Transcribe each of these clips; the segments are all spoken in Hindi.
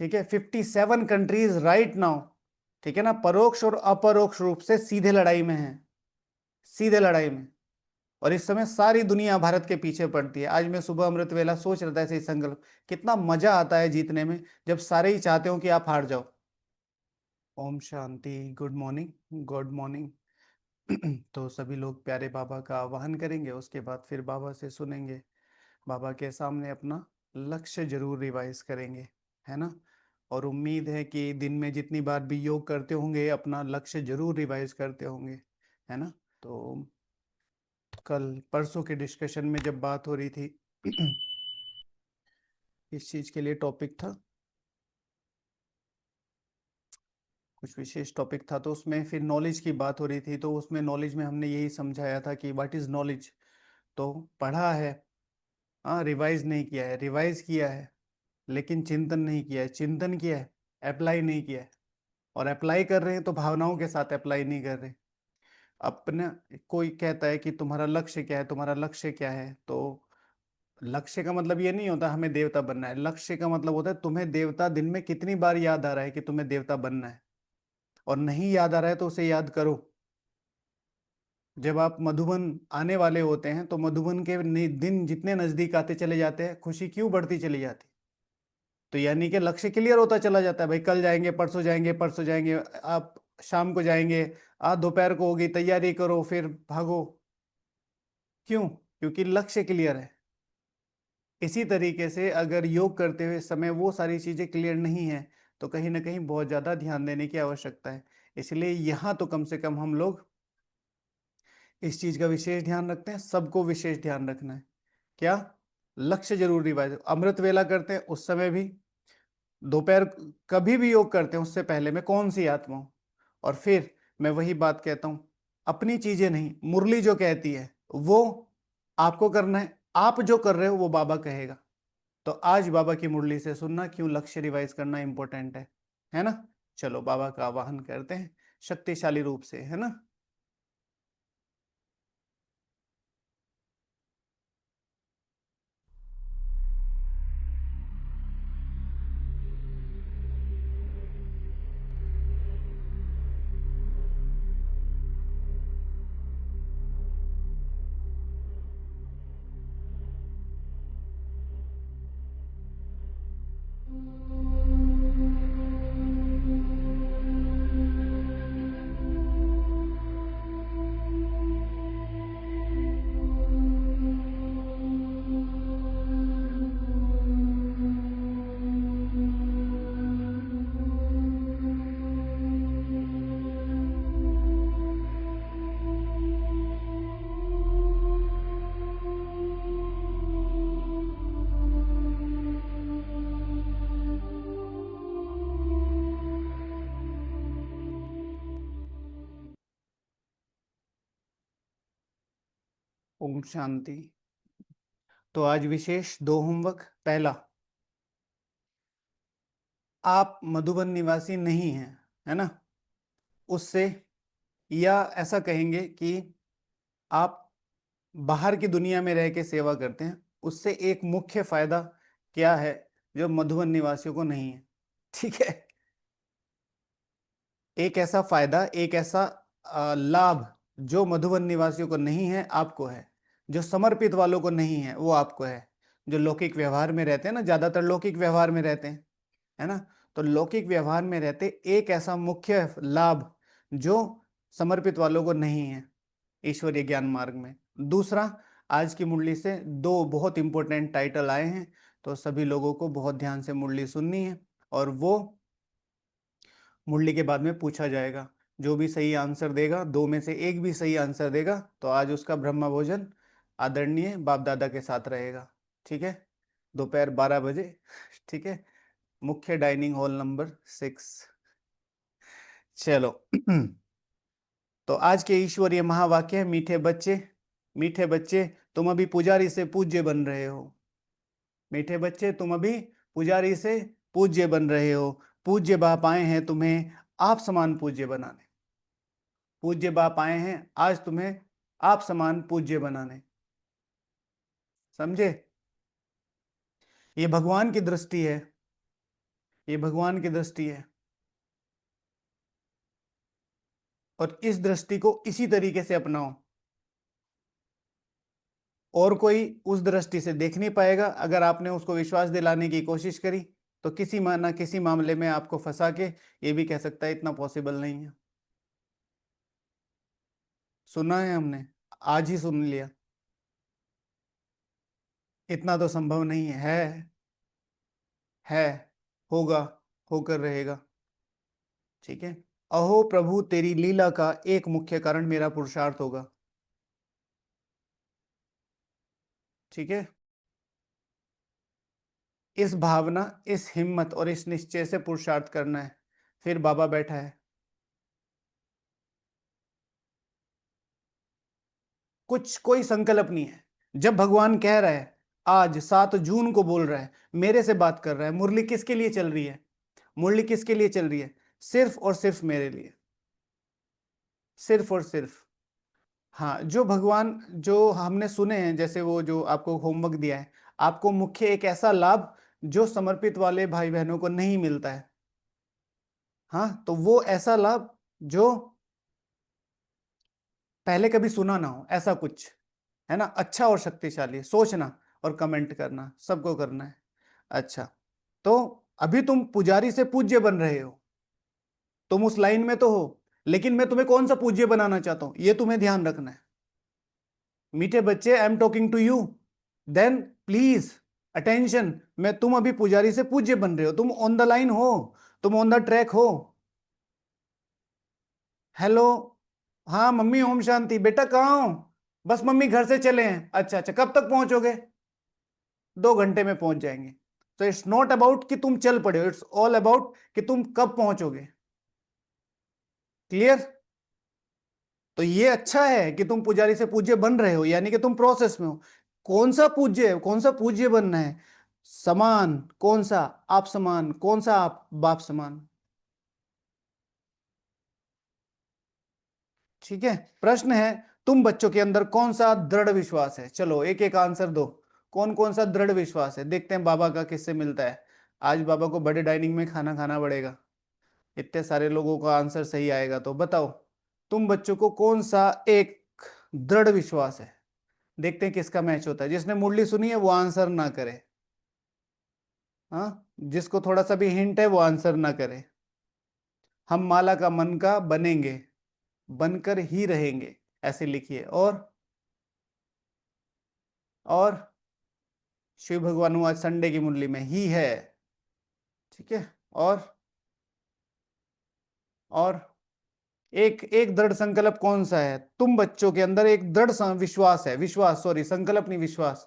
ठीक है, 57 कंट्रीज राइट नाउ, ठीक है ना, परोक्ष और अपरोक्ष रूप से सीधे लड़ाई में है, सीधे लड़ाई में। और इस समय सारी दुनिया भारत के पीछे पड़ती है। आज मैं सुबह अमृत वेला सोच रहा था ऐसे ही संकल्प, कितना मजा आता है जीतने में जब सारे ही चाहते हो कि आप हार जाओ। Om Shanti, good morning, good morning. तो सभी लोग प्यारे बाबा का आवाहन करेंगे, उसके बाद फिर बाबा से सुनेंगे, बाबा के सामने अपना लक्ष्य जरूर रिवाइज करेंगे, है ना। और उम्मीद है कि दिन में जितनी बार भी योग करते होंगे अपना लक्ष्य जरूर रिवाइज करते होंगे, है ना। तो कल परसों के डिस्कशन में जब बात हो रही थी इस चीज के लिए टॉपिक था, कुछ विशेष टॉपिक था, तो उसमें फिर नॉलेज की बात हो रही थी। तो उसमें नॉलेज में हमने यही समझाया था कि व्हाट इज नॉलेज। तो पढ़ा है, हाँ, रिवाइज नहीं किया है, रिवाइज किया है लेकिन चिंतन नहीं किया है, चिंतन किया है अप्लाई नहीं किया है। और अप्लाई कर रहे हैं तो भावनाओं के साथ अप्लाई नहीं कर रहे। अपना कोई कहता है कि तुम्हारा लक्ष्य क्या है, तुम्हारा लक्ष्य क्या है, तो लक्ष्य का मतलब ये नहीं होता हमें देवता बनना है। लक्ष्य का मतलब होता है तुम्हें देवता दिन में कितनी बार याद आ रहा है कि तुम्हें देवता बनना है। और नहीं याद आ रहा है तो उसे याद करो। जब आप मधुबन आने वाले होते हैं तो मधुबन के दिन जितने नजदीक आते चले जाते हैं, खुशी क्यों बढ़ती चली जाती। तो यानी कि लक्ष्य क्लियर होता चला जाता है, भाई कल जाएंगे, परसों जाएंगे, परसों जाएंगे, आप शाम को जाएंगे, आज दोपहर को होगी, तैयारी करो, फिर भागो। क्यों? क्योंकि लक्ष्य क्लियर है। इसी तरीके से अगर योग करते हुए समय वो सारी चीजें क्लियर नहीं है तो कहीं ना कहीं बहुत ज्यादा ध्यान देने की आवश्यकता है। इसलिए यहाँ तो कम से कम हम लोग इस चीज का विशेष ध्यान रखते हैं, सबको विशेष ध्यान रखना है। क्या? लक्ष्य जरूर रिवाइज। अमृत वेला करते हैं उस समय भी, दोपहर कभी भी योग करते हैं उससे पहले मैं कौन सी आत्मा हूं। और फिर मैं वही बात कहता हूं, अपनी चीजें नहीं, मुरली जो कहती है वो आपको करना है, आप जो कर रहे हो वो बाबा कहेगा। तो आज बाबा की मुरली से सुनना क्यों लक्ष्य रिवाइज करना इंपॉर्टेंट है ना। चलो बाबा का आवाहन करते हैं शक्तिशाली रूप से, है ना। ओम शांति। तो आज विशेष 2 होमवर्क। पहला, आप मधुबन निवासी नहीं हैं, है ना, उससे, या ऐसा कहेंगे कि आप बाहर की दुनिया में रह के सेवा करते हैं, उससे एक मुख्य फायदा क्या है जो मधुबन निवासियों को नहीं है। ठीक है, एक ऐसा फायदा, एक ऐसा लाभ जो मधुबन निवासियों को नहीं है, आपको है। जो समर्पित वालों को नहीं है वो आपको है। जो लौकिक व्यवहार में रहते हैं ना, ज्यादातर लौकिक व्यवहार में रहते हैं, है ना। तो लौकिक व्यवहार में रहते एक ऐसा मुख्य लाभ जो समर्पित वालों को नहीं है ईश्वरीय ज्ञान मार्ग में। दूसरा, आज की मुरली से 2 बहुत इंपॉर्टेंट टाइटल आए हैं, तो सभी लोगों को बहुत ध्यान से मुरली सुननी है। और वो मुरली के बाद में पूछा जाएगा। जो भी सही आंसर देगा, 2 में से एक भी सही आंसर देगा, तो आज उसका ब्रह्म भोजन आदरणीय बाप दादा के साथ रहेगा। ठीक है, दोपहर 12 बजे। ठीक है, मुख्य डाइनिंग हॉल नंबर 6। चलो तो आज के ईश्वरीय महावाक्य है, मीठे बच्चे, मीठे बच्चे तुम अभी पुजारी से पूज्य बन रहे हो। मीठे बच्चे तुम अभी पुजारी से पूज्य बन रहे हो। पूज्य बाप आए हैं तुम्हें आप समान पूज्य बनाने। पूज्य बाप आए हैं आज तुम्हें आप समान पूज्य बनाने। समझे? ये भगवान की दृष्टि है, ये भगवान की दृष्टि है, और इस दृष्टि को इसी तरीके से अपनाओ। और कोई उस दृष्टि से देख नहीं पाएगा। अगर आपने उसको विश्वास दिलाने की कोशिश करी तो किसी ना किसी मामले में आपको फंसा के ये भी कह सकता है इतना पॉसिबल नहीं है। सुना है हमने, आज ही सुन लिया, इतना तो संभव नहीं है, होगा, होकर रहेगा। ठीक है। अहो प्रभु तेरी लीला का एक मुख्य कारण मेरा पुरुषार्थ होगा। ठीक है। इस भावना, इस हिम्मत और इस निश्चय से पुरुषार्थ करना है। फिर बाबा बैठा है, कुछ कोई संकल्प नहीं है। जब भगवान कह रहा है, आज 7 जून को बोल रहा है, मेरे से बात कर रहा है, मुरली किसके लिए चल रही है? मुरली किसके लिए चल रही है? सिर्फ और सिर्फ मेरे लिए, सिर्फ और सिर्फ। हाँ, जो भगवान, जो हमने सुने हैं, जैसे वो जो आपको होमवर्क दिया है, आपको मुख्य एक ऐसा लाभ जो समर्पित वाले भाई बहनों को नहीं मिलता है। हाँ, तो वो ऐसा लाभ जो पहले कभी सुना ना हो, ऐसा कुछ है ना, अच्छा और शक्तिशाली। सोचना और कमेंट करना, सबको करना है। अच्छा, तो अभी तुम पुजारी से पूज्य बन रहे हो, तुम उस लाइन में तो हो, लेकिन मैं तुम्हें कौन सा पूज्य बनाना चाहता हूं ये तुम्हें ध्यान रखना है। मीठे बच्चे, I am talking to you, then please attention. मैं, तुम अभी पुजारी से पूज्य बन रहे हो, तुम ऑन द लाइन हो, तुम ऑन द ट्रैक हो। हेलो, हाँ मम्मी, ओम शांति। बेटा कहाँ हो? बस मम्मी घर से चले हैं। अच्छा अच्छा, कब तक पहुंचोगे? 2 घंटे में पहुंच जाएंगे। तो इट्स नॉट अबाउट कि तुम चल पड़े हो, इट्स ऑल अबाउट कि तुम कब पहुंचोगे। क्लियर? तो ये अच्छा है कि तुम पुजारी से पूज्य बन रहे हो, यानी कि तुम प्रोसेस में हो। कौन सा पूज्य, कौन सा पूज्य बनना है? समान, कौन सा? आप समान, कौन सा? आप बाप समान। ठीक है। प्रश्न है, तुम बच्चों के अंदर कौन सा दृढ़ विश्वास है? चलो एक एक आंसर दो। कौन कौन सा दृढ़ विश्वास है? देखते हैं बाबा का किससे मिलता है। आज बाबा को बड़े डाइनिंग में खाना खाना पड़ेगा, इतने सारे लोगों का आंसर सही आएगा तो। बताओ, तुम बच्चों को कौन सा एक दृढ़ विश्वास है? देखते हैं किसका मैच होता है। जिसने मुरली सुनी है वो आंसर ना करे। हाँ, जिसको थोड़ा सा भी हिंट है वो आंसर ना करे। हम माला का मन का बनेंगे, बनकर ही रहेंगे, ऐसे लिखिए। और शिव भगवान आज संडे की मुरली में ही है। ठीक है। और एक एक दृढ़ संकल्प कौन सा है? तुम बच्चों के अंदर एक दृढ़ विश्वास है, विश्वास, सॉरी, संकल्प नहीं, विश्वास।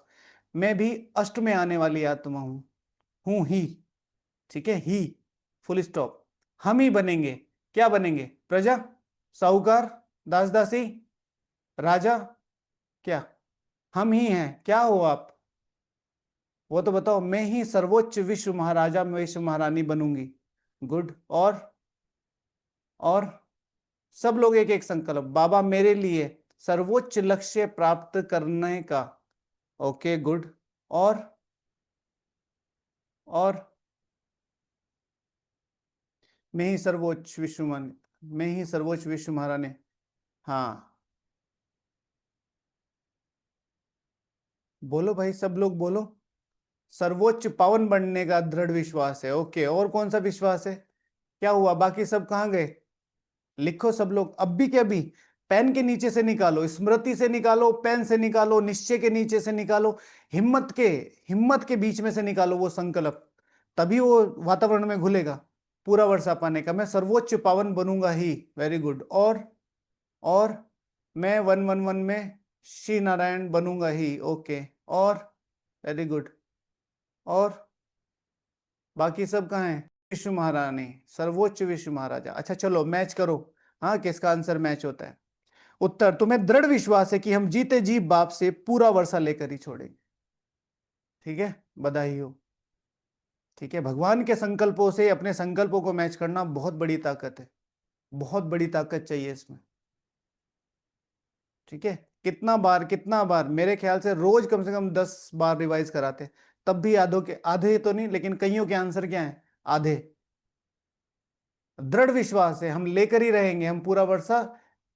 मैं भी अष्ट में आने वाली आत्मा हूं ही। ठीक है, ही, फुल स्टॉप। हम ही बनेंगे। क्या बनेंगे? प्रजा, साहूकार, दास दासी, राजा, क्या? हम ही हैं। क्या हो आप? वो तो बताओ। मैं ही सर्वोच्च विश्व महाराजा, विश्व महारानी बनूंगी। गुड। और सब लोग एक एक संकल्प, बाबा मेरे लिए सर्वोच्च लक्ष्य प्राप्त करने का। Okay, good. और और मैं ही सर्वोच्च विश्व मान, मैं ही सर्वोच्च विश्व महारानी। हाँ, बोलो भाई, सब लोग बोलो। सर्वोच्च पावन बनने का दृढ़ विश्वास है। ओके, और कौन सा विश्वास है? क्या हुआ, बाकी सब कहाँ गए? लिखो सब लोग, अब भी के अभी। पेन के नीचे से निकालो, स्मृति से निकालो, पेन से निकालो, निश्चय के नीचे से निकालो, हिम्मत के बीच में से निकालो वो संकल्प। तभी वो वातावरण में घुलेगा। पूरा वर्षा पाने का, मैं सर्वोच्च पावन बनूंगा ही। Very good. और मैं वन वन वन में श्री नारायण बनूंगा ही। ओके। और वेरी गुड। और बाकी सब कहाँ हैं? विश्व महारानी, सर्वोच्च विश्व महाराजा। अच्छा चलो मैच करो। हाँ, किसका आंसर मैच होता है? उत्तर, तुम्हें दृढ़ विश्वास है कि हम जीते जी बाप से पूरा वर्षा लेकर ही छोड़ेंगे। ठीक है, बधाई हो। ठीक है, भगवान के संकल्पों से अपने संकल्पों को मैच करना बहुत बड़ी ताकत है, बहुत बड़ी ताकत चाहिए इसमें। ठीक है। कितना बार मेरे ख्याल से रोज कम से कम 10 बार रिवाइज कराते, तब भी आधों के आधे तो नहीं, लेकिन कईयों के आंसर क्या है? आधे। दृढ़ विश्वास है, हम लेकर ही रहेंगे, हम पूरा वर्षा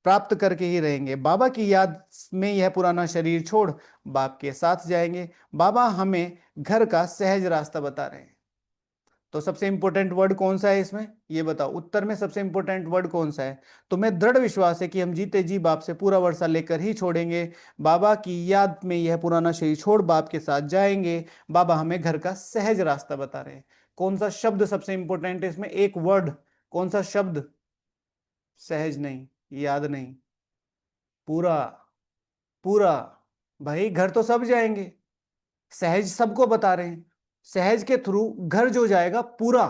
प्राप्त करके ही रहेंगे। बाबा की याद में यह पुराना शरीर छोड़ बाप के साथ जाएंगे। बाबा हमें घर का सहज रास्ता बता रहे हैं। तो सबसे इंपॉर्टेंट वर्ड कौन सा है इसमें, ये बताओ, उत्तर में सबसे इंपॉर्टेंट वर्ड कौन सा है? तो मैं दृढ़ विश्वास है कि हम जीते जी बाप से पूरा वर्षा लेकर ही छोड़ेंगे। बाबा की याद में यह पुराना शरीर छोड़ बाप के साथ जाएंगे। बाबा हमें घर का सहज रास्ता बता रहे हैं। कौन सा शब्द सबसे इंपॉर्टेंट है इसमें, एक वर्ड, कौन सा शब्द? सहज नहीं, याद नहीं, पूरा। पूरा। भाई घर तो सब जाएंगे, सहज सबको बता रहे हैं, सहज के थ्रू घर जो जाएगा पूरा।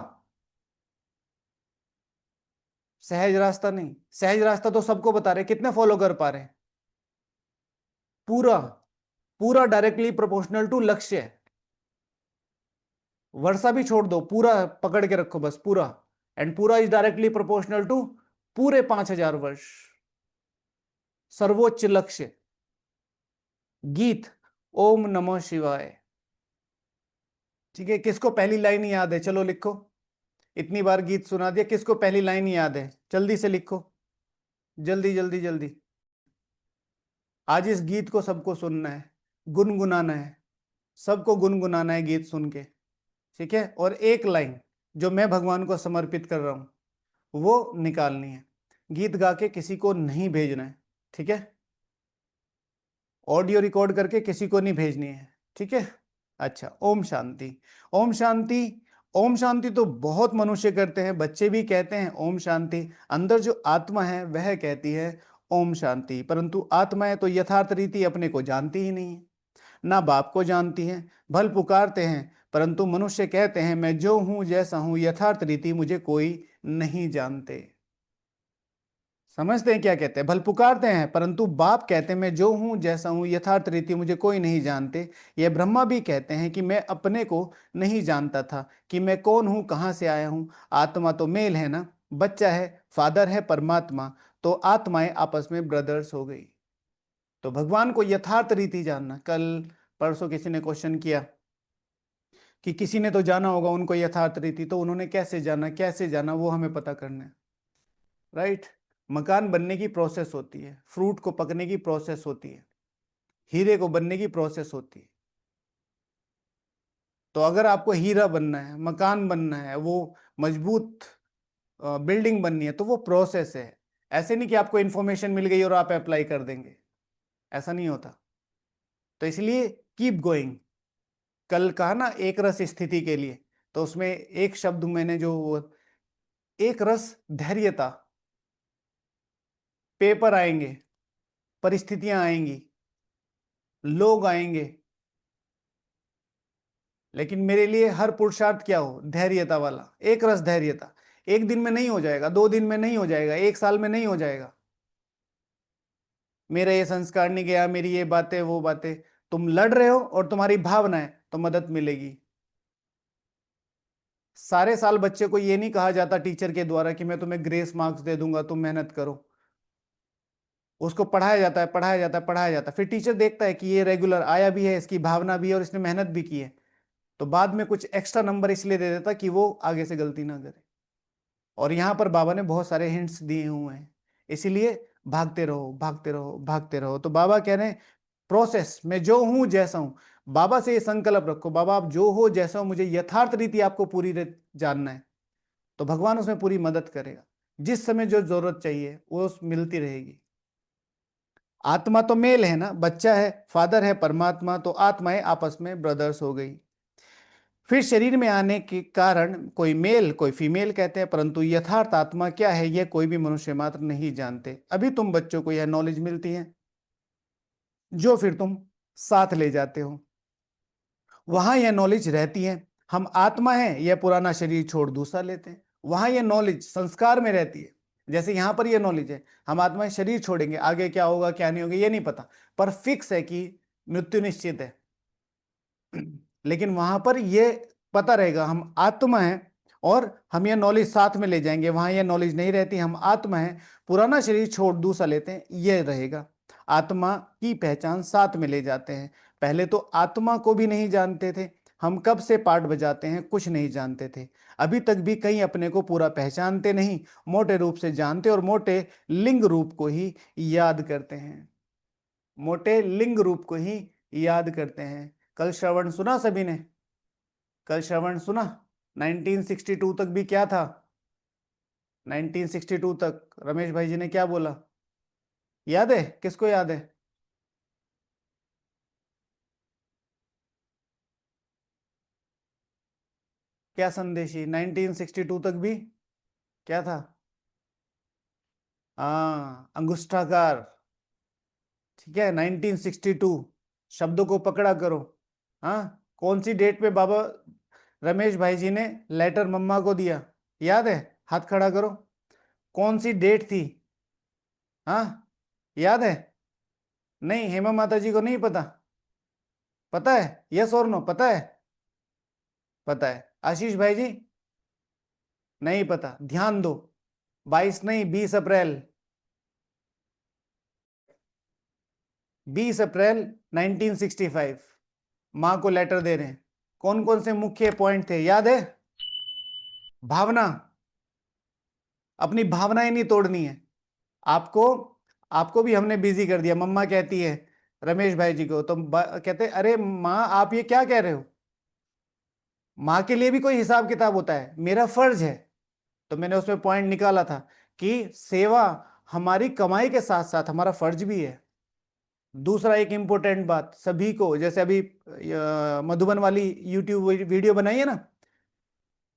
सहज रास्ता नहीं, सहज रास्ता तो सबको बता रहे, कितने फॉलो कर पा रहे हैं? पूरा। पूरा डायरेक्टली प्रोपोर्शनल टू लक्ष्य है। वर्षा भी छोड़ दो, पूरा पकड़ के रखो बस, पूरा। एंड पूरा इज डायरेक्टली प्रोपोर्शनल टू पूरे 5,000 वर्ष। सर्वोच्च लक्ष्य। गीत, ओम नमः शिवाय। ठीक है, किसको पहली लाइन याद है? चलो लिखो, इतनी बार गीत सुना दिया, किसको पहली लाइन याद है? जल्दी से लिखो, जल्दी जल्दी जल्दी। आज इस गीत को सबको सुनना है, गुनगुनाना है, सबको गुनगुनाना है गीत सुन के। ठीक है, और एक लाइन जो मैं भगवान को समर्पित कर रहा हूं वो निकालनी है। गीत गा के किसी को नहीं भेजना है, ठीक है? ऑडियो रिकॉर्ड करके किसी को नहीं भेजनी है, ठीक है? अच्छा, ओम शांति। ओम शांति। ओम शांति तो बहुत मनुष्य करते हैं, बच्चे भी कहते हैं ओम शांति। अंदर जो आत्मा है वह कहती है ओम शांति, परंतु आत्माएं तो यथार्थ रीति अपने को जानती ही नहीं है, ना बाप को जानती हैं। भल पुकारते हैं, परंतु मनुष्य कहते हैं मैं जो हूं जैसा हूं, यथार्थ रीति मुझे कोई नहीं जानते। समझते हैं क्या कहते हैं? भल पुकारते हैं, परंतु बाप कहते हैं मैं जो हूं जैसा हूं, यथार्थ रीति मुझे कोई नहीं जानते। ये ब्रह्मा भी कहते हैं कि मैं अपने को नहीं जानता था कि मैं कौन हूं, कहां से आया हूं। आत्मा तो मेल है ना, बच्चा है, फादर है परमात्मा, तो आत्माएं आपस में ब्रदर्स हो गई। तो भगवान को यथार्थ रीति जानना। कल परसों किसी ने क्वेश्चन किया कि किसी ने तो जाना होगा उनको यथार्थ रीति, तो उन्होंने कैसे जाना, कैसे जाना, वो हमें पता करना है, राइट? मकान बनने की प्रोसेस होती है, फ्रूट को पकने की प्रोसेस होती है, हीरे को बनने की प्रोसेस होती है। तो अगर आपको हीरा बनना है, मकान बनना है, वो मजबूत बिल्डिंग बननी है, तो वो प्रोसेस है। ऐसे नहीं कि आपको इंफॉर्मेशन मिल गई और आप अप्लाई कर देंगे, ऐसा नहीं होता। तो इसलिए कीप गोइंग। कल कहा ना एक रस स्थिति के लिए, तो उसमें एक शब्द मैंने जो एक रस धैर्यता। पेपर आएंगे, परिस्थितियां आएंगी, लोग आएंगे, लेकिन मेरे लिए हर पुरुषार्थ क्या हो? धैर्यता वाला, एक रस धैर्यता। एक दिन में नहीं हो जाएगा, 2 दिन में नहीं हो जाएगा, 1 साल में नहीं हो जाएगा। मेरा ये संस्कार नहीं गया, मेरी ये बातें वो बातें, तुम लड़ रहे हो और तुम्हारी भावना है तो मदद मिलेगी। सारे साल बच्चे को ये नहीं कहा जाता टीचर के द्वारा कि मैं तुम्हें ग्रेस मार्क्स दे दूंगा, तुम मेहनत करो। उसको पढ़ाया जाता है, पढ़ाया जाता है, पढ़ाया जाता है, फिर टीचर देखता है कि ये रेगुलर आया भी है, इसकी भावना भी है और इसने मेहनत भी की है, तो बाद में कुछ एक्स्ट्रा नंबर इसलिए दे देता कि वो आगे से गलती ना करे। और यहां पर बाबा ने बहुत सारे हिंट्स दिए हुए हैं, इसीलिए भागते रहो, भागते रहो, भागते रहो। तो बाबा कह रहे हैं प्रोसेस, मैं जो हूं जैसा हूं। बाबा से ये संकल्प रखो, बाबा आप जो हो जैसा हो, मुझे यथार्थ रीति आपको पूरी जानना है, तो भगवान उसमें पूरी मदद करेगा। जिस समय जो जरूरत चाहिए वो मिलती रहेगी। आत्मा तो मेल है ना, बच्चा है, फादर है परमात्मा, तो आत्माएं आपस में ब्रदर्स हो गई। फिर शरीर में आने के कारण कोई मेल कोई फीमेल कहते हैं, परंतु यथार्थ आत्मा क्या है यह कोई भी मनुष्य मात्र नहीं जानते। अभी तुम बच्चों को यह नॉलेज मिलती है जो फिर तुम साथ ले जाते हो, वहां यह नॉलेज रहती है। हम आत्मा है, यह पुराना शरीर छोड़ दूसरा लेते हैं, वहां यह नॉलेज संस्कार में रहती है। जैसे यहां पर यह नॉलेज है, हम आत्मा शरीर छोड़ेंगे, आगे क्या होगा क्या नहीं होगा ये नहीं पता, पर फिक्स है कि मृत्यु निश्चित है। लेकिन वहां पर यह पता रहेगा हम आत्मा है और हम यह नॉलेज साथ में ले जाएंगे, वहां यह नॉलेज नहीं रहती, हम आत्मा है, पुराना शरीर छोड़ दूसरा लेते हैं, यह रहेगा। आत्मा की पहचान साथ में ले जाते हैं। पहले तो आत्मा को भी नहीं जानते थे, हम कब से पाठ बजाते हैं कुछ नहीं जानते थे, अभी तक भी कहीं अपने को पूरा पहचानते नहीं, मोटे रूप से जानते और मोटे लिंग रूप को ही याद करते हैं, मोटे लिंग रूप को ही याद करते हैं। कल श्रवण सुना सभी ने? कल श्रवण सुना? 1962 तक भी क्या था? 1962 तक रमेश भाई जी ने क्या बोला, याद है? किसको याद है? क्या संदेशी 1962 तक भी क्या था? हाँ, अंगुष्ठाकार। ठीक है, 1962 शब्दों को पकड़ा करो। हाँ, कौन सी डेट पे बाबा रमेश भाई जी ने लेटर मम्मा को दिया, याद है? हाथ खड़ा करो, कौन सी डेट थी? हाँ, याद है? नहीं, हेमा माता जी को नहीं पता? पता है? यस और नो, पता है? पता है। आशीष भाई जी? नहीं पता, ध्यान दो। 22 नहीं, 20 अप्रैल, 20 अप्रैल 1965 मां को लेटर दे रहे हैं। कौन कौन से मुख्य पॉइंट थे, याद है? भावना, अपनी भावनाएं नहीं तोड़नी है आपको। आपको भी हमने बिजी कर दिया, मम्मा कहती है रमेश भाई जी को, तो कहते अरे माँ आप ये क्या कह रहे हो? माँ के लिए भी कोई हिसाब किताब होता है, मेरा फर्ज है। तो मैंने उसमें पॉइंट निकाला था कि सेवा हमारी कमाई के साथ साथ हमारा फर्ज भी है। दूसरा एक इंपॉर्टेंट बात सभी को, जैसे अभी मधुबन वाली यूट्यूब वीडियो बनाई है ना,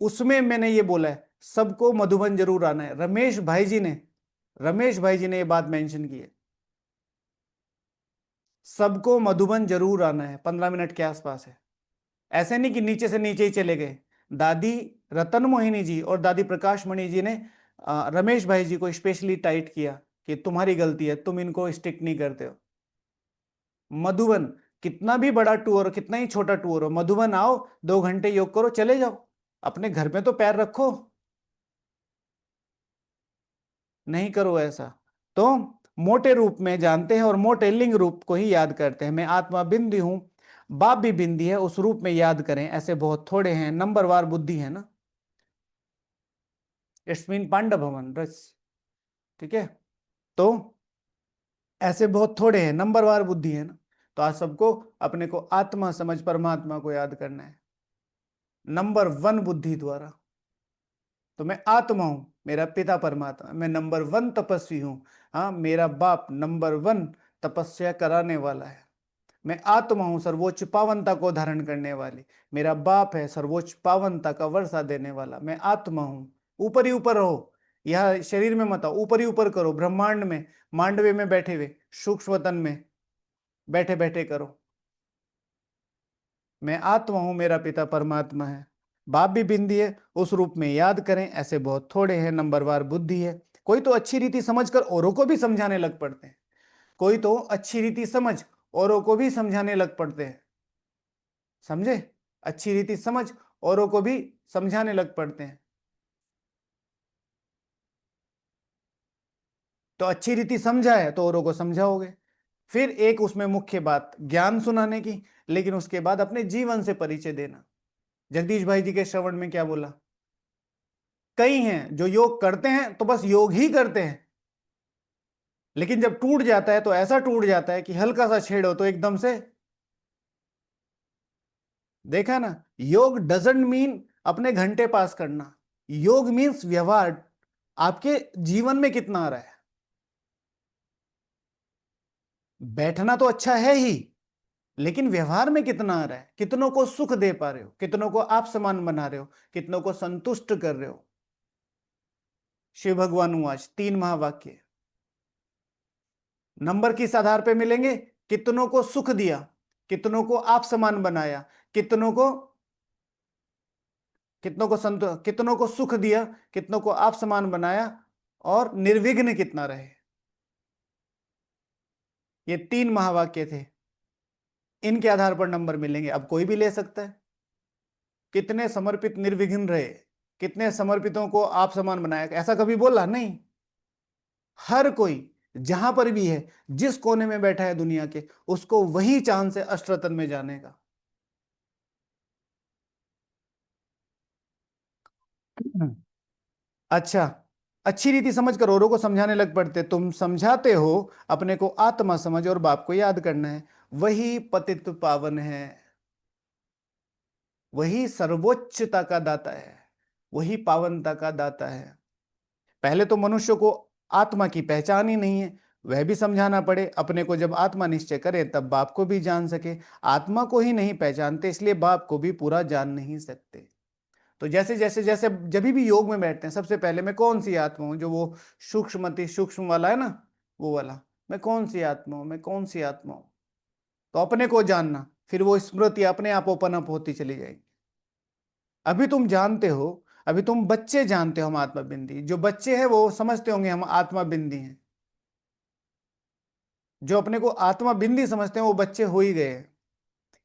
उसमें मैंने ये बोला है सबको मधुबन जरूर आना है। रमेश भाई जी ने ये बात मेंशन की है, सबको मधुबन जरूर आना है, 15 मिनट के आसपास है। ऐसे नहीं कि नीचे से नीचे ही चले गए। दादी रतन मोहिनी जी और दादी प्रकाश मणि जी ने रमेश भाई जी को स्पेशली टाइट किया कि तुम्हारी गलती है, तुम इनको स्टिक नहीं करते हो। मधुबन, कितना भी बड़ा टूर हो, कितना ही छोटा टूर हो, मधुबन आओ, 2 घंटे योग करो, चले जाओ। अपने घर में तो पैर रखो, नहीं करो ऐसा। तो मोटे रूप में जानते हैं और मोटे लिंग रूप को ही याद करते हैं। मैं आत्मा बिंदी हूं, बाप भी बिंदी है, उस रूप में याद करें, ऐसे बहुत थोड़े हैं, नंबरवार बुद्धि है ना, इट्स मीन पांडव भवन रस। ठीक है, तो ऐसे बहुत थोड़े हैं, नंबरवार बुद्धि है ना। तो आज सबको अपने को आत्मा समझ परमात्मा को याद करना है, नंबर 1 बुद्धि द्वारा। तो मैं आत्मा हूं, मेरा पिता परमात्मा, मैं नंबर 1 तपस्वी हूं। हाँ, मेरा बाप नंबर 1 तपस्या कराने वाला है। मैं आत्मा हूं, सर्वोच्च पावनता को धारण करने वाली। मेरा बाप है सर्वोच्च पावनता का वर्षा देने वाला। मैं आत्मा हूं। ऊपर ही ऊपर रहो, यह शरीर में मत आओ, ऊपर ही ऊपर करो, ब्रह्मांड में, मांडवे में बैठे हुए, सूक्ष्म वतन में बैठे बैठे करो। मैं आत्मा हूं, मेरा पिता परमात्मा है, बाप भी बिंदी है, उस रूप में याद करें, ऐसे बहुत थोड़े हैं, नंबरवार बुद्धि है। कोई तो अच्छी रीति समझकर औरों को भी समझाने लग पड़ते हैं, कोई तो अच्छी रीति समझ औरों को भी समझाने लग पड़ते हैं, समझे? अच्छी रीति समझ औरों को भी समझाने लग पड़ते हैं। तो अच्छी रीति समझा है तो औरों को समझाओगे। फिर एक उसमें मुख्य बात ज्ञान सुनाने की, लेकिन उसके बाद अपने जीवन से परिचय देना। जगदीश भाई जी के श्रवण में क्या बोला? कई हैं जो योग करते हैं तो बस योग ही करते हैं, लेकिन जब टूट जाता है तो ऐसा टूट जाता है कि हल्का सा छेड़ो तो एकदम से, देखा ना? योग डजंट मीन अपने घंटे पास करना, योग मीन्स व्यवहार, आपके जीवन में कितना आ रहा है। बैठना तो अच्छा है ही, लेकिन व्यवहार में कितना आ रहा है, कितनों को सुख दे पा रहे हो, कितनों को आप समान बना रहे हो, कितनों को संतुष्ट कर रहे हो। शिव भगवान उवाच 3 महावाक्य नंबर किस आधार पे मिलेंगे? कितनों को सुख दिया, कितनों को आप समान बनाया, कितनों को कितनों को सुख दिया, कितनों को आप समान बनाया, और निर्विघ्न कितना रहे। ये 3 महावाक्य थे, इनके आधार पर नंबर मिलेंगे। अब कोई भी ले सकता है, कितने समर्पित निर्विघ्न रहे, कितने समर्पितों को आप समान बनाया, ऐसा कभी बोला नहीं। हर कोई जहां पर भी है, जिस कोने में बैठा है दुनिया के, उसको वही चांद से अष्टरतन में जाने का। अच्छा, अच्छी रीति समझ कर औरों को समझाने लग पड़ते। तुम समझाते हो, अपने को आत्मा समझ और बाप को याद करना है। वही पतित पावन है, वही सर्वोच्चता का दाता है, वही पावनता का दाता है। पहले तो मनुष्य को आत्मा की पहचान ही नहीं है, वह भी समझाना पड़े। अपने को जब आत्मा निश्चय करे तब बाप को भी जान सके। आत्मा को ही नहीं पहचानते, इसलिए बाप को भी पूरा जान नहीं सकते। तो जैसे जैसे जैसे जब भी योग में बैठते हैं, सबसे पहले मैं कौन सी आत्मा हूं, जो वो सूक्ष्मति सूक्ष्म वाला है ना, वो वाला, मैं कौन सी आत्मा हूं, मैं कौन सी आत्मा हूं। तो अपने को जानना, फिर वो स्मृति अपने आप ओपन अप होती चली जाएगी। अभी तुम जानते हो, अभी तुम बच्चे जानते हो हम आत्मा बिंदी। जो बच्चे हैं वो समझते होंगे हम आत्मा बिंदी हैं। जो अपने को आत्मा बिंदी समझते हैं वो बच्चे हो ही गए।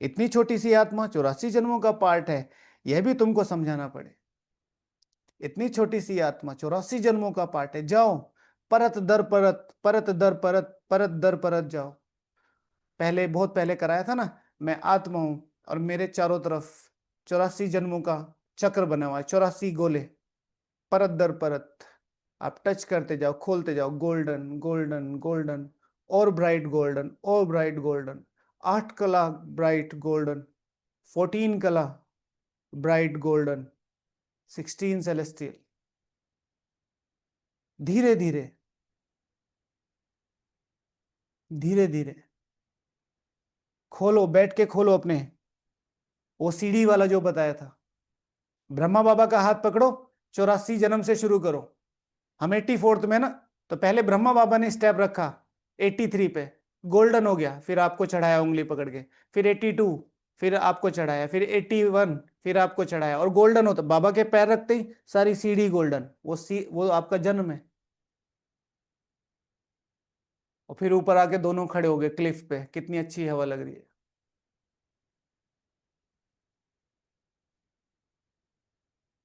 इतनी छोटी सी आत्मा 84 जन्मों का पार्ट है, यह भी तुमको समझाना पड़े। इतनी छोटी सी आत्मा 84 जन्मों का पार्ट है। जाओ, परत दर परत, परत दर परत, परत दर परत जाओ। पहले, बहुत पहले कराया था ना, मैं आत्मा हूं और मेरे चारों तरफ 84 जन्मों का चक्र बना हुआ है, 84 गोले, परत दर परत। आप टच करते जाओ, खोलते जाओ, गोल्डन गोल्डन गोल्डन, और ब्राइट गोल्डन, और ब्राइट गोल्डन। 8 कला ब्राइट गोल्डन, 14 कला ब्राइट गोल्डन, 16 सेलेस्टियल। धीरे धीरे, धीरे धीरे खोलो, बैठ के खोलो अपने। वो सीढ़ी वाला जो बताया था, ब्रह्मा बाबा का हाथ पकड़ो, 84 जन्म से शुरू करो। हम 84th में ना, तो पहले ब्रह्मा बाबा ने स्टेप रखा 83 पे, गोल्डन हो गया, फिर आपको चढ़ाया उंगली पकड़ के। फिर 82, फिर आपको चढ़ाया, फिर 81, फिर आपको चढ़ाया, और गोल्डन होता बाबा के पैर रखते ही सारी सीढ़ी गोल्डन। वो आपका जन्म है। और फिर ऊपर आके दोनों खड़े हो गए क्लिफ पे, कितनी अच्छी हवा लग रही है।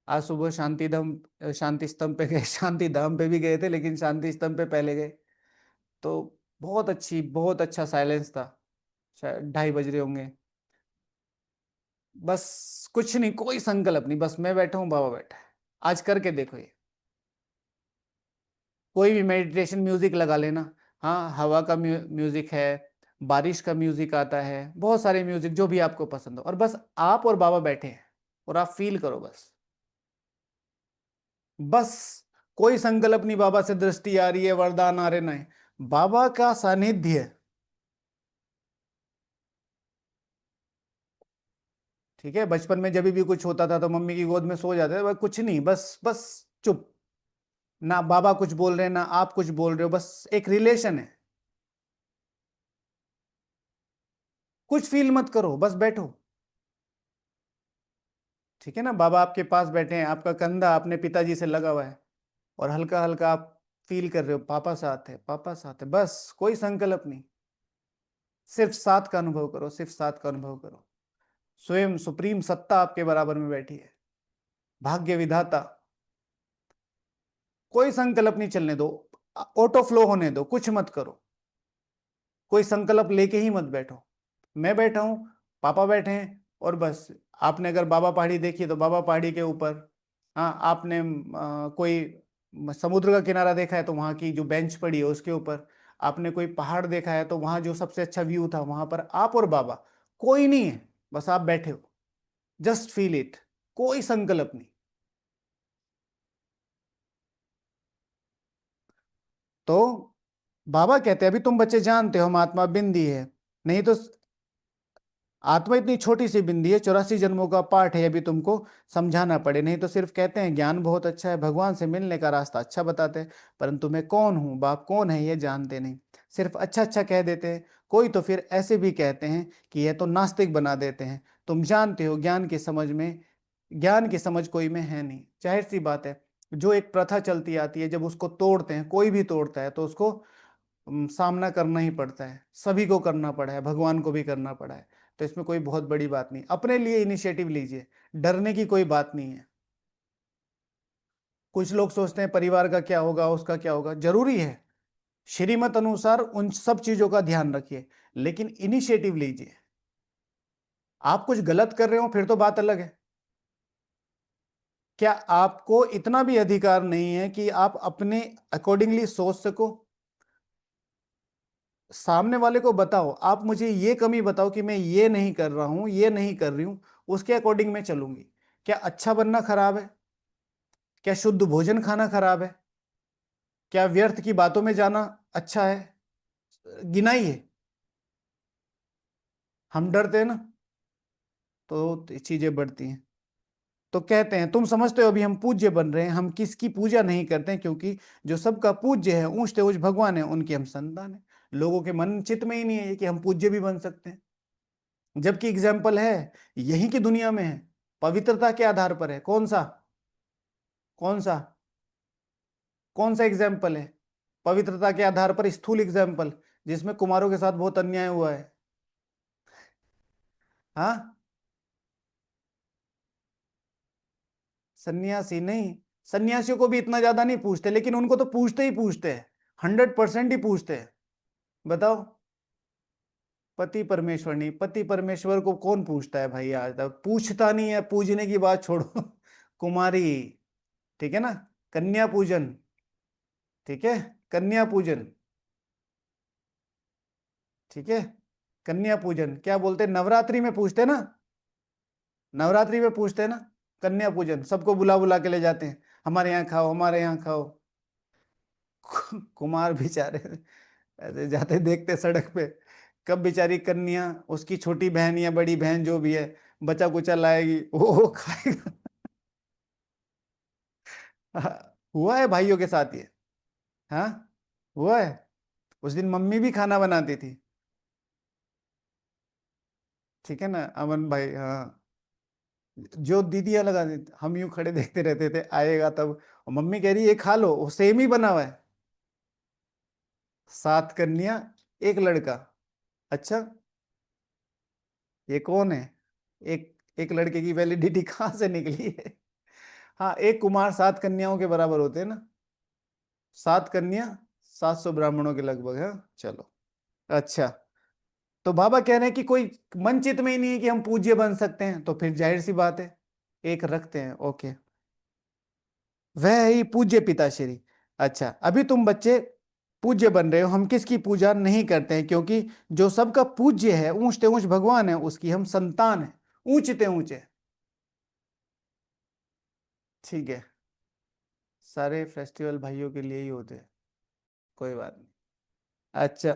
आज सुबह शांति स्तंभ पे गए, शांति धाम पे भी गए थे, लेकिन शांति स्तंभ पे पहले गए। तो बहुत अच्छा साइलेंस था। शायद 2:30 बज रहे होंगे। बस कुछ नहीं, कोई संकल्प नहीं, बस मैं बैठा हूँ, बाबा बैठा है। आज करके देखो ये। कोई भी मेडिटेशन म्यूजिक लगा लेना। हाँ, हवा का म्यूजिक है, बारिश का म्यूजिक आता है, बहुत सारे म्यूजिक जो भी आपको पसंद हो, और बस आप और बाबा बैठे हैं और आप फील करो बस। बस कोई संकल्प नहीं, बाबा से दृष्टि आ रही है, वरदान आ रहे, नहीं, बाबा का सानिध्य। ठीक है, बचपन में जब भी कुछ होता था तो मम्मी की गोद में सो जाते थे, कुछ नहीं, बस बस चुप। ना बाबा कुछ बोल रहे हैं, ना आप कुछ बोल रहे हो, बस एक रिलेशन है। कुछ फील मत करो, बस बैठो। ठीक है ना, बाबा आपके पास बैठे हैं, आपका कंधा अपने पिताजी से लगा हुआ है, और हल्का हल्का आप फील कर रहे हो पापा साथ है, पापा साथ है। बस कोई संकल्प नहीं, सिर्फ साथ का अनुभव करो, सिर्फ साथ का अनुभव करो। स्वयं सुप्रीम सत्ता आपके बराबर में बैठी है, भाग्य विधाता। कोई संकल्प नहीं चलने दो, ऑटो फ्लो होने दो, कुछ मत करो। कोई संकल्प लेके ही मत बैठो। मैं बैठा हूं, पापा बैठे हैं, और बस। आपने अगर बाबा पहाड़ी देखी तो बाबा पहाड़ी के ऊपर। हाँ, आपने कोई समुद्र का किनारा देखा है तो वहां की जो बेंच पड़ी है उसके ऊपर। आपने कोई पहाड़ देखा है तो वहां जो सबसे अच्छा व्यू था वहां पर आप और बाबा। कोई नहीं है, बस आप बैठे हो। Just feel it. कोई संकल्प नहीं। तो बाबा कहते हैं, अभी तुम बच्चे जानते हो हम आत्मा बिंदी है। नहीं तो आत्मा इतनी छोटी सी बिंदी है, 84 जन्मों का पाठ है, अभी तुमको समझाना पड़े। नहीं तो सिर्फ कहते हैं ज्ञान बहुत अच्छा है, भगवान से मिलने का रास्ता अच्छा बताते हैं, परंतु मैं कौन हूँ, बाप कौन है, ये जानते नहीं। सिर्फ अच्छा अच्छा कह देते हैं। कोई तो फिर ऐसे भी कहते हैं कि यह तो नास्तिक बना देते हैं। तुम जानते हो ज्ञान की समझ में, ज्ञान की समझ कोई में है नहीं, जाहिर सी बात है। जो एक प्रथा चलती आती है, जब उसको तोड़ते हैं, कोई भी तोड़ता है तो उसको सामना करना ही पड़ता है। सभी को करना पड़ा है, भगवान को भी करना पड़ा है। तो इसमें कोई बहुत बड़ी बात नहीं, अपने लिए इनिशिएटिव लीजिए, डरने की कोई बात नहीं है। कुछ लोग सोचते हैं परिवार का क्या होगा, उसका क्या होगा, जरूरी है। श्रीमत अनुसार उन सब चीजों का ध्यान रखिए, लेकिन इनिशिएटिव लीजिए। आप कुछ गलत कर रहे हो फिर तो बात अलग है। क्या आपको इतना भी अधिकार नहीं है कि आप अपने अकॉर्डिंगली सोच सको? सामने वाले को बताओ, आप मुझे ये कमी बताओ कि मैं ये नहीं कर रहा हूं, ये नहीं कर रही हूं, उसके अकॉर्डिंग मैं चलूंगी। क्या अच्छा बनना खराब है? क्या शुद्ध भोजन खाना खराब है? क्या व्यर्थ की बातों में जाना अच्छा है? गिनाई है। हम डरते हैं ना, तो चीजें बढ़ती हैं। तो कहते हैं, तुम समझते हो अभी हम पूज्य बन रहे हैं, हम किसकी पूजा नहीं करते हैं, क्योंकि जो सबका पूज्य है, ऊंच ते ऊंच भगवान है, उनकी हम संतान है। लोगों के मन चित्त में ही नहीं है कि हम पूज्य भी बन सकते हैं, जबकि एग्जाम्पल है यहीं की दुनिया में है। पवित्रता के आधार पर है। कौन सा? कौन सा? कौन सा एग्जाम्पल है पवित्रता के आधार पर? स्थूल एग्जाम्पल, जिसमें कुमारों के साथ बहुत अन्याय हुआ है। हाँ, सन्यासी नहीं, सन्यासियों को भी इतना ज्यादा नहीं पूछते, लेकिन उनको तो पूछते ही पूछते हैं, 100% ही पूछते हैं। बताओ। पति परमेश्वर नहीं, पति परमेश्वर को कौन पूछता है भाई? आज तक पूछता नहीं है, पूजने की बात छोड़ो। कुमारी, ठीक है ना, कन्या पूजन, ठीक है, कन्या पूजन, ठीक है, कन्या पूजन क्या बोलते हैं? नवरात्रि में पूछते हैं ना, नवरात्रि में पूछते हैं ना, कन्या पूजन, सबको बुला बुला के ले जाते हैं, हमारे यहाँ खाओ, हमारे यहाँ खाओ। कुमार बेचारे ऐसे जाते देखते सड़क पे, कब बेचारी कन्या, उसकी छोटी बहन या बड़ी बहन जो भी है, बचा कुचा लाएगी, वो खाएगा। हुआ है भाइयों के साथ ये। हाँ, हुआ है। उस दिन मम्मी भी खाना बनाती थी, ठीक है ना, अमन भाई, हाँ। जो दीदियां लगा देती, हम यूं खड़े देखते रहते थे, आएगा तब, और मम्मी कह रही ये खा लो, वो सेम ही बना हुआ है। 7 कन्या, 1 लड़का। अच्छा, ये कौन है? एक एक लड़के की वैलिडिटी कहाँ से निकली है? हाँ, एक कुमार 7 कन्याओं के बराबर होते हैं ना। 7 कन्या, 700 ब्राह्मणों के लगभग है। चलो, अच्छा। तो बाबा कह रहे हैं कि कोई मन चित में ही नहीं है कि हम पूज्य बन सकते हैं, तो फिर जाहिर सी बात है, एक रखते हैं, ओके। वह है ही पूज्य पिताश्री। अच्छा, अभी तुम बच्चे पूज्य बन रहे हो, हम किसकी पूजा नहीं करते हैं, क्योंकि जो सबका पूज्य है, ऊंचते ऊंच भगवान है, उसकी हम संतान है, ऊंचते ऊंचे। ठीक है, सारे फेस्टिवल भाइयों के लिए ही होते हैं, कोई बात नहीं। अच्छा,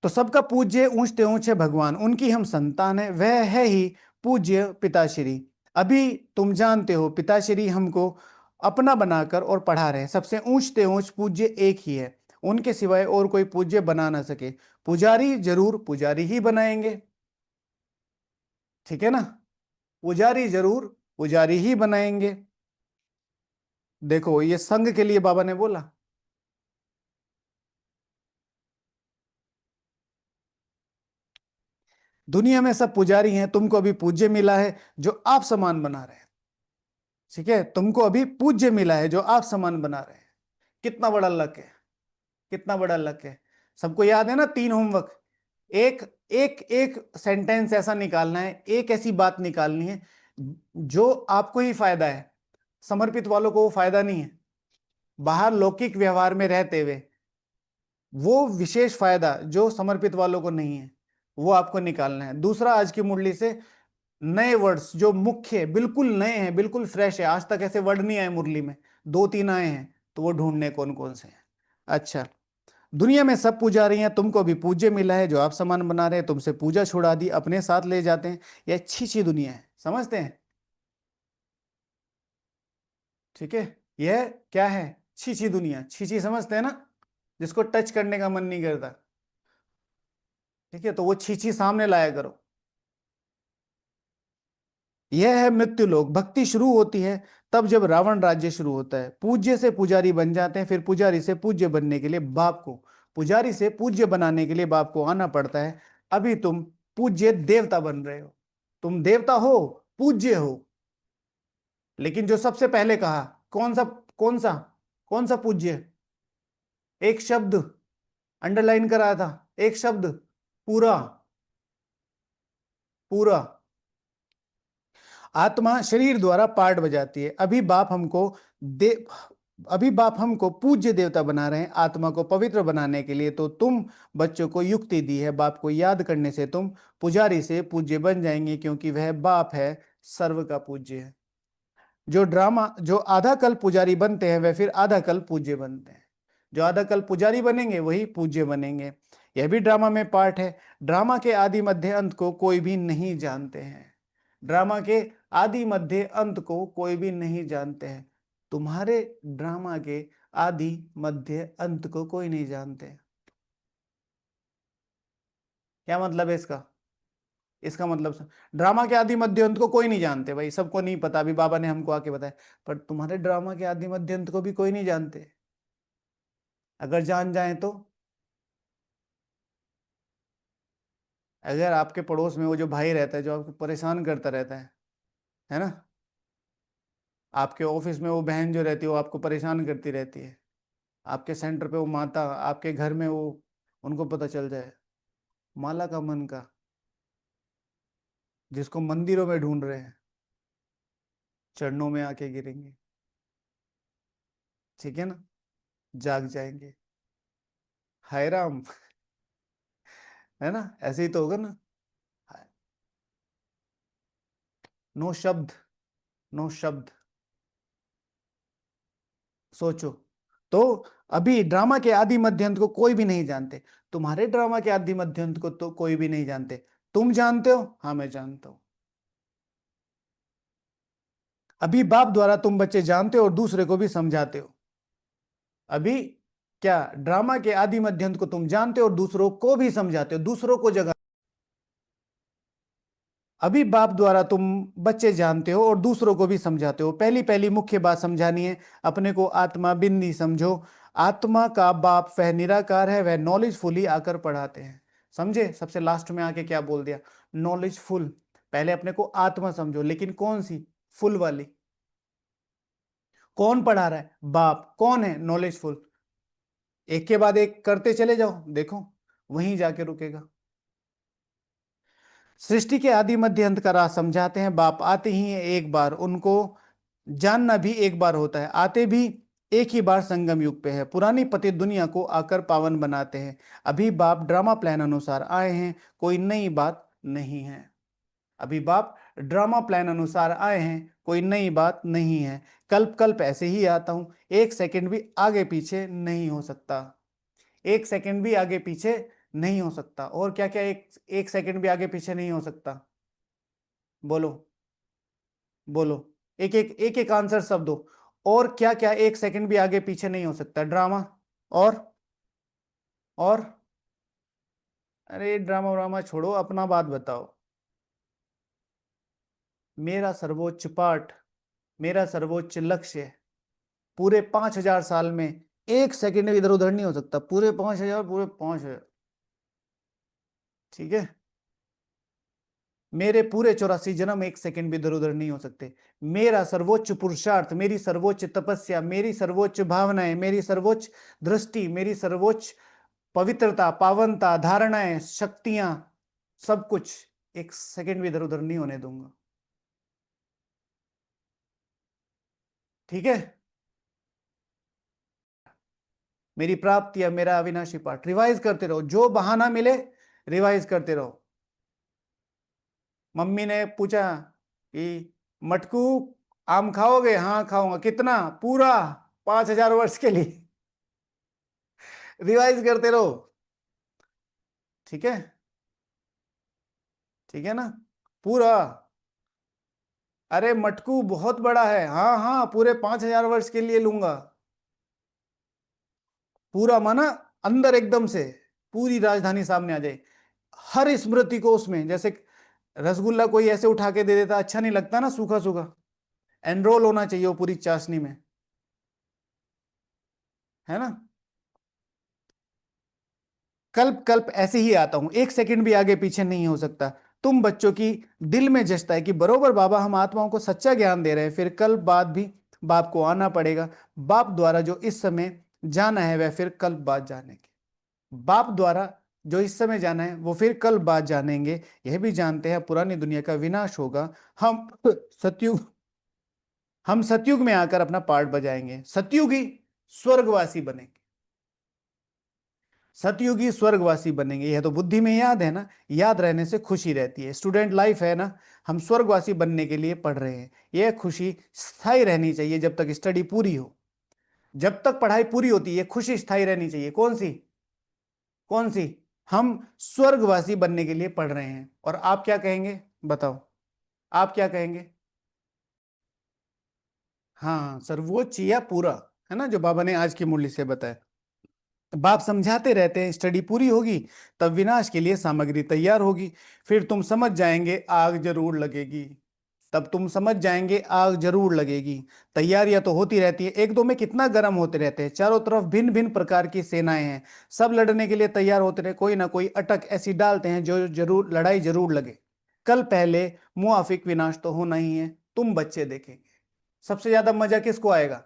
तो सबका पूज्य ऊंचते ऊंचे भगवान, उनकी हम संतान है, वह है ही पूज्य पिताश्री। अभी तुम जानते हो पिताश्री हमको अपना बनाकर और पढ़ा रहे हैं। सबसे ऊंचते ऊंच पूज्य एक ही है, उनके सिवाय और कोई पूज्य बना ना सके। पुजारी जरूर पुजारी ही बनाएंगे, ठीक है ना, पुजारी जरूर पुजारी ही बनाएंगे। देखो, ये संघ के लिए बाबा ने बोला। दुनिया में सब पुजारी हैं, तुमको अभी पूज्य मिला है जो आप समान बना रहे हैं, ठीक है, तुमको अभी पूज्य मिला है जो आप समान बना रहे हैं। कितना बड़ा लक है, कितना बड़ा लक है। सबको याद है ना 3 होमवर्क? एक एक एक सेंटेंस ऐसा निकालना है, एक ऐसी बात निकालनी है जो आपको ही फायदा है, समर्पित वालों को वो फायदा नहीं है। बाहर लौकिक व्यवहार में रहते हुए वो विशेष फायदा जो समर्पित वालों को नहीं है, वो आपको निकालना है। दूसरा, आज की मुरली से नए वर्ड्स जो मुख्य बिल्कुल नए हैं, बिल्कुल फ्रेश है, आज तक ऐसे वर्ड नहीं आए मुरली में, 2-3 आए हैं, तो वो ढूंढने कौन कौन से हैं। अच्छा, दुनिया में सब पुजारी हैं, तुमको भी पूज्य मिला है जो आप समान बना रहे हैं, तुमसे पूजा छुड़ा दी, अपने साथ ले जाते हैं। ये अच्छी सी दुनिया है, समझते हैं? ठीक है, यह क्या है? छी दुनिया, छी समझते हैं ना, जिसको टच करने का मन नहीं करता। ठीक है, तो वो छी सामने लाया करो। यह है मृत्यु लोक। भक्ति शुरू होती है तब जब रावण राज्य शुरू होता है। पूज्य से पुजारी बन जाते हैं, फिर पुजारी से पूज्य बनने के लिए बाप को, पुजारी से पूज्य बनाने के लिए बाप को आना पड़ता है। अभी तुम पूज्य देवता बन रहे हो, तुम देवता हो, पूज्य हो। लेकिन जो सबसे पहले कहा, कौन सा? कौन सा? कौन सा पूज्य? एक शब्द अंडरलाइन करा था, एक शब्द, पूरा, पूरा। आत्मा शरीर द्वारा पार्ट बजाती है। दे अभी बाप हमको पूज्य देवता बना रहे हैं आत्मा को पवित्र बनाने के लिए, तो तुम बच्चों को युक्ति दी है, बाप को याद करने से तुम पुजारी से पूज्य बन जाएंगे, क्योंकि वह बाप है, सर्व का पूज्य है। जो आधा कल पुजारी बनते हैं वह फिर आधा कल पूज्य बनते हैं। जो आधा कल पुजारी बनेंगे वही पूज्य बनेंगे। यह भी ड्रामा में पार्ट है। ड्रामा के आदि मध्य अंत को कोई भी नहीं जानते हैं। ड्रामा के आदि मध्य अंत को कोई भी नहीं जानते हैं। तुम्हारे ड्रामा के आदि मध्य अंत को कोई नहीं जानते। क्या मतलब है इसका? इसका मतलब ड्रामा के आदि मध्य अंत को कोई नहीं जानते, भाई सबको नहीं पता, अभी बाबा ने हमको आके बताया। पर तुम्हारे ड्रामा के आदि मध्य अंत को भी कोई नहीं जानते। अगर जान जाए तो, अगर आपके पड़ोस में वो जो भाई रहता है जो आपको परेशान करता रहता है ना, आपके ऑफिस में वो बहन जो रहती है वो आपको परेशान करती रहती है, आपके सेंटर पे वो माता, आपके घर में वो, उनको पता चल जाए, माला का मन का, जिसको मंदिरों में ढूंढ रहे हैं, चरणों में आके गिरेंगे। ठीक है ना? जाग जाएंगे। हाय राम। है ना? ऐसे ही तो होगा ना। नो शब्द, नो शब्द। सोचो। तो अभी ड्रामा के आदि मध्यांत को कोई भी नहीं जानते। तुम्हारे ड्रामा के आदि मध्यांत को तो कोई भी नहीं जानते। तुम जानते हो? हाँ, मैं जानता हूं। अभी बाप द्वारा तुम बच्चे जानते हो और दूसरे को भी समझाते हो। अभी क्या ड्रामा के आदि मध्यांत को तुम जानते हो और दूसरों को भी समझाते हो, दूसरों को जगा। अभी बाप द्वारा तुम बच्चे जानते हो और दूसरों को भी समझाते हो। पहली पहली मुख्य बात समझानी है, अपने को आत्मा बिंदी समझो। आत्मा का बाप वह निराकार है, वह नॉलेजफुली आकर पढ़ाते हैं। समझे? सबसे लास्ट में आके क्या बोल दिया? नॉलेजफुल। पहले अपने को आत्मा समझो, लेकिन कौन सी? फुल वाली। कौन पढ़ा रहा है? बाप। कौन है? नॉलेजफुल। एक के बाद एक करते चले जाओ, देखो वहीं जाके रुकेगा। सृष्टि के आदि मध्य अंत का राज समझाते हैं। बाप आते ही हैं एक बार, उनको जानना भी एक बार होता है। आते भी एक ही बार संगम युग पे है, पुरानी पतित दुनिया को आकर पावन बनाते हैं। अभी बाप ड्रामा प्लान अनुसार आए हैं, कोई नई बात नहीं है। अभी बाप ड्रामा प्लान अनुसार आए हैं, कोई नई बात नहीं है। कल्प कल्प ऐसे ही आता हूं, एक सेकंड भी आगे पीछे नहीं हो सकता। एक सेकंड भी आगे पीछे नहीं हो सकता। और क्या क्या एक सेकंड भी आगे पीछे नहीं हो सकता? बोलो, बोलो। एक एक आंसर सब दो। और क्या क्या एक सेकंड भी आगे पीछे नहीं हो सकता? ड्रामा। और और अरे ड्रामा व्रामा छोड़ो, अपना बात बताओ। मेरा सर्वोच्च पाठ, मेरा सर्वोच्च लक्ष्य, पूरे 5,000 साल में एक सेकंड इधर उधर नहीं हो सकता। पूरे 5,000, पूरे 5,000। ठीक है? मेरे पूरे 84 जन्म एक सेकंड भी इधर उधर नहीं हो सकते। मेरा सर्वोच्च पुरुषार्थ, मेरी सर्वोच्च तपस्या, मेरी सर्वोच्च भावनाएं, मेरी सर्वोच्च दृष्टि, मेरी सर्वोच्च पवित्रता, पावनता, धारणाएं, शक्तियां, सब कुछ एक सेकंड भी इधर उधर नहीं होने दूंगा। ठीक है? मेरी प्राप्ति या मेरा अविनाशी पाठ रिवाइज करते रहो, जो बहाना मिले रिवाइज करते रहो। मम्मी ने पूछा कि मटकू आम खाओगे? हाँ खाऊंगा। कितना? पूरा 5,000 वर्ष के लिए। रिवाइज करते रहो। ठीक है? ठीक है ना? पूरा। अरे मटकू बहुत बड़ा है, हाँ हाँ पूरे 5,000 वर्ष के लिए लूंगा। पूरा माना अंदर एकदम से पूरी राजधानी सामने आ जाए, हर स्मृति को उसमें। जैसे रसगुल्ला कोई ऐसे उठा के दे देता, अच्छा नहीं लगता ना, सूखा सूखा। एनरोल होना चाहिए वो पूरी चाशनी में। है ना? कल्प कल्प ऐसे ही आता हूं, एक सेकंड भी आगे पीछे नहीं हो सकता। तुम बच्चों की दिल में जचता है कि बरोबर बाबा हम आत्माओं को सच्चा ज्ञान दे रहे हैं, फिर कल्प बाद भी बाप को आना पड़ेगा। बाप द्वारा जो इस समय जाना है वह फिर कल्प बाद जाने के। बाप द्वारा जो इस समय जाना है वो फिर कल बाद जानेंगे। यह भी जानते हैं पुरानी दुनिया का विनाश होगा। हम सतयुग हम सतयुग में आकर अपना पार्ट बजाएंगे। सतयुगी स्वर्गवासी बनेंगे। सतयुगी स्वर्गवासी बनेंगे। यह तो बुद्धि में याद है ना, याद रहने से खुशी रहती है। स्टूडेंट लाइफ है ना, हम स्वर्गवासी बनने के लिए पढ़ रहे हैं। यह खुशी स्थायी रहनी चाहिए जब तक स्टडी पूरी हो। जब तक पढ़ाई पूरी होती है खुशी स्थायी रहनी चाहिए। कौन सी? कौन सी? हम स्वर्गवासी बनने के लिए पढ़ रहे हैं। और आप क्या कहेंगे बताओ? आप क्या कहेंगे? हाँ, सर्वोच्च या पूरा, है ना, जो बाबा ने आज की मुरली से बताया। बाप समझाते रहते हैं स्टडी पूरी होगी तब विनाश के लिए सामग्री तैयार होगी। फिर तुम समझ जाएंगे आग जरूर लगेगी। तब तुम समझ जाएंगे आग जरूर लगेगी। तैयारियां तो होती रहती है, एक दो में कितना गर्म होते रहते हैं। चारों तरफ भिन्न भिन्न प्रकार की सेनाएं हैं, सब लड़ने के लिए तैयार होते रहे। कोई ना कोई अटक ऐसी डालते हैं जो जरूर लड़ाई जरूर लगे। कल पहले मुआफिक विनाश तो होना ही है। तुम बच्चे देखेंगे। सबसे ज्यादा मजा किसको आएगा?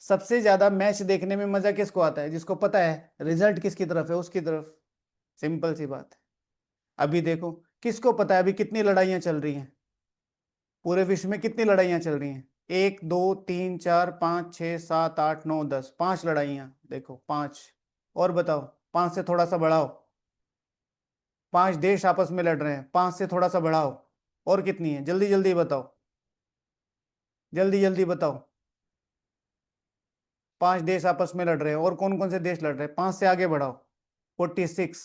सबसे ज्यादा मैच देखने में मजा किसको आता है? जिसको पता है रिजल्ट किसकी तरफ है उसकी तरफ। सिंपल सी बात है। अभी देखो, किसको पता है अभी कितनी लड़ाइयां चल रही हैं? पूरे विश्व में कितनी लड़ाइयां चल रही हैं? एक दो तीन चार पाँच छः सात आठ नौ दस, पांच लड़ाइयां देखो, पांच। और बताओ, पांच से थोड़ा सा बढ़ाओ। पांच देश आपस में लड़ रहे हैं, पांच से थोड़ा सा बढ़ाओ। और कितनी है? जल्दी जल्दी बताओ, जल्दी जल्दी बताओ। पांच देश आपस में लड़ रहे हैं। और कौन कौन से देश लड़ रहे हैं? पांच से आगे बढ़ाओ। 46।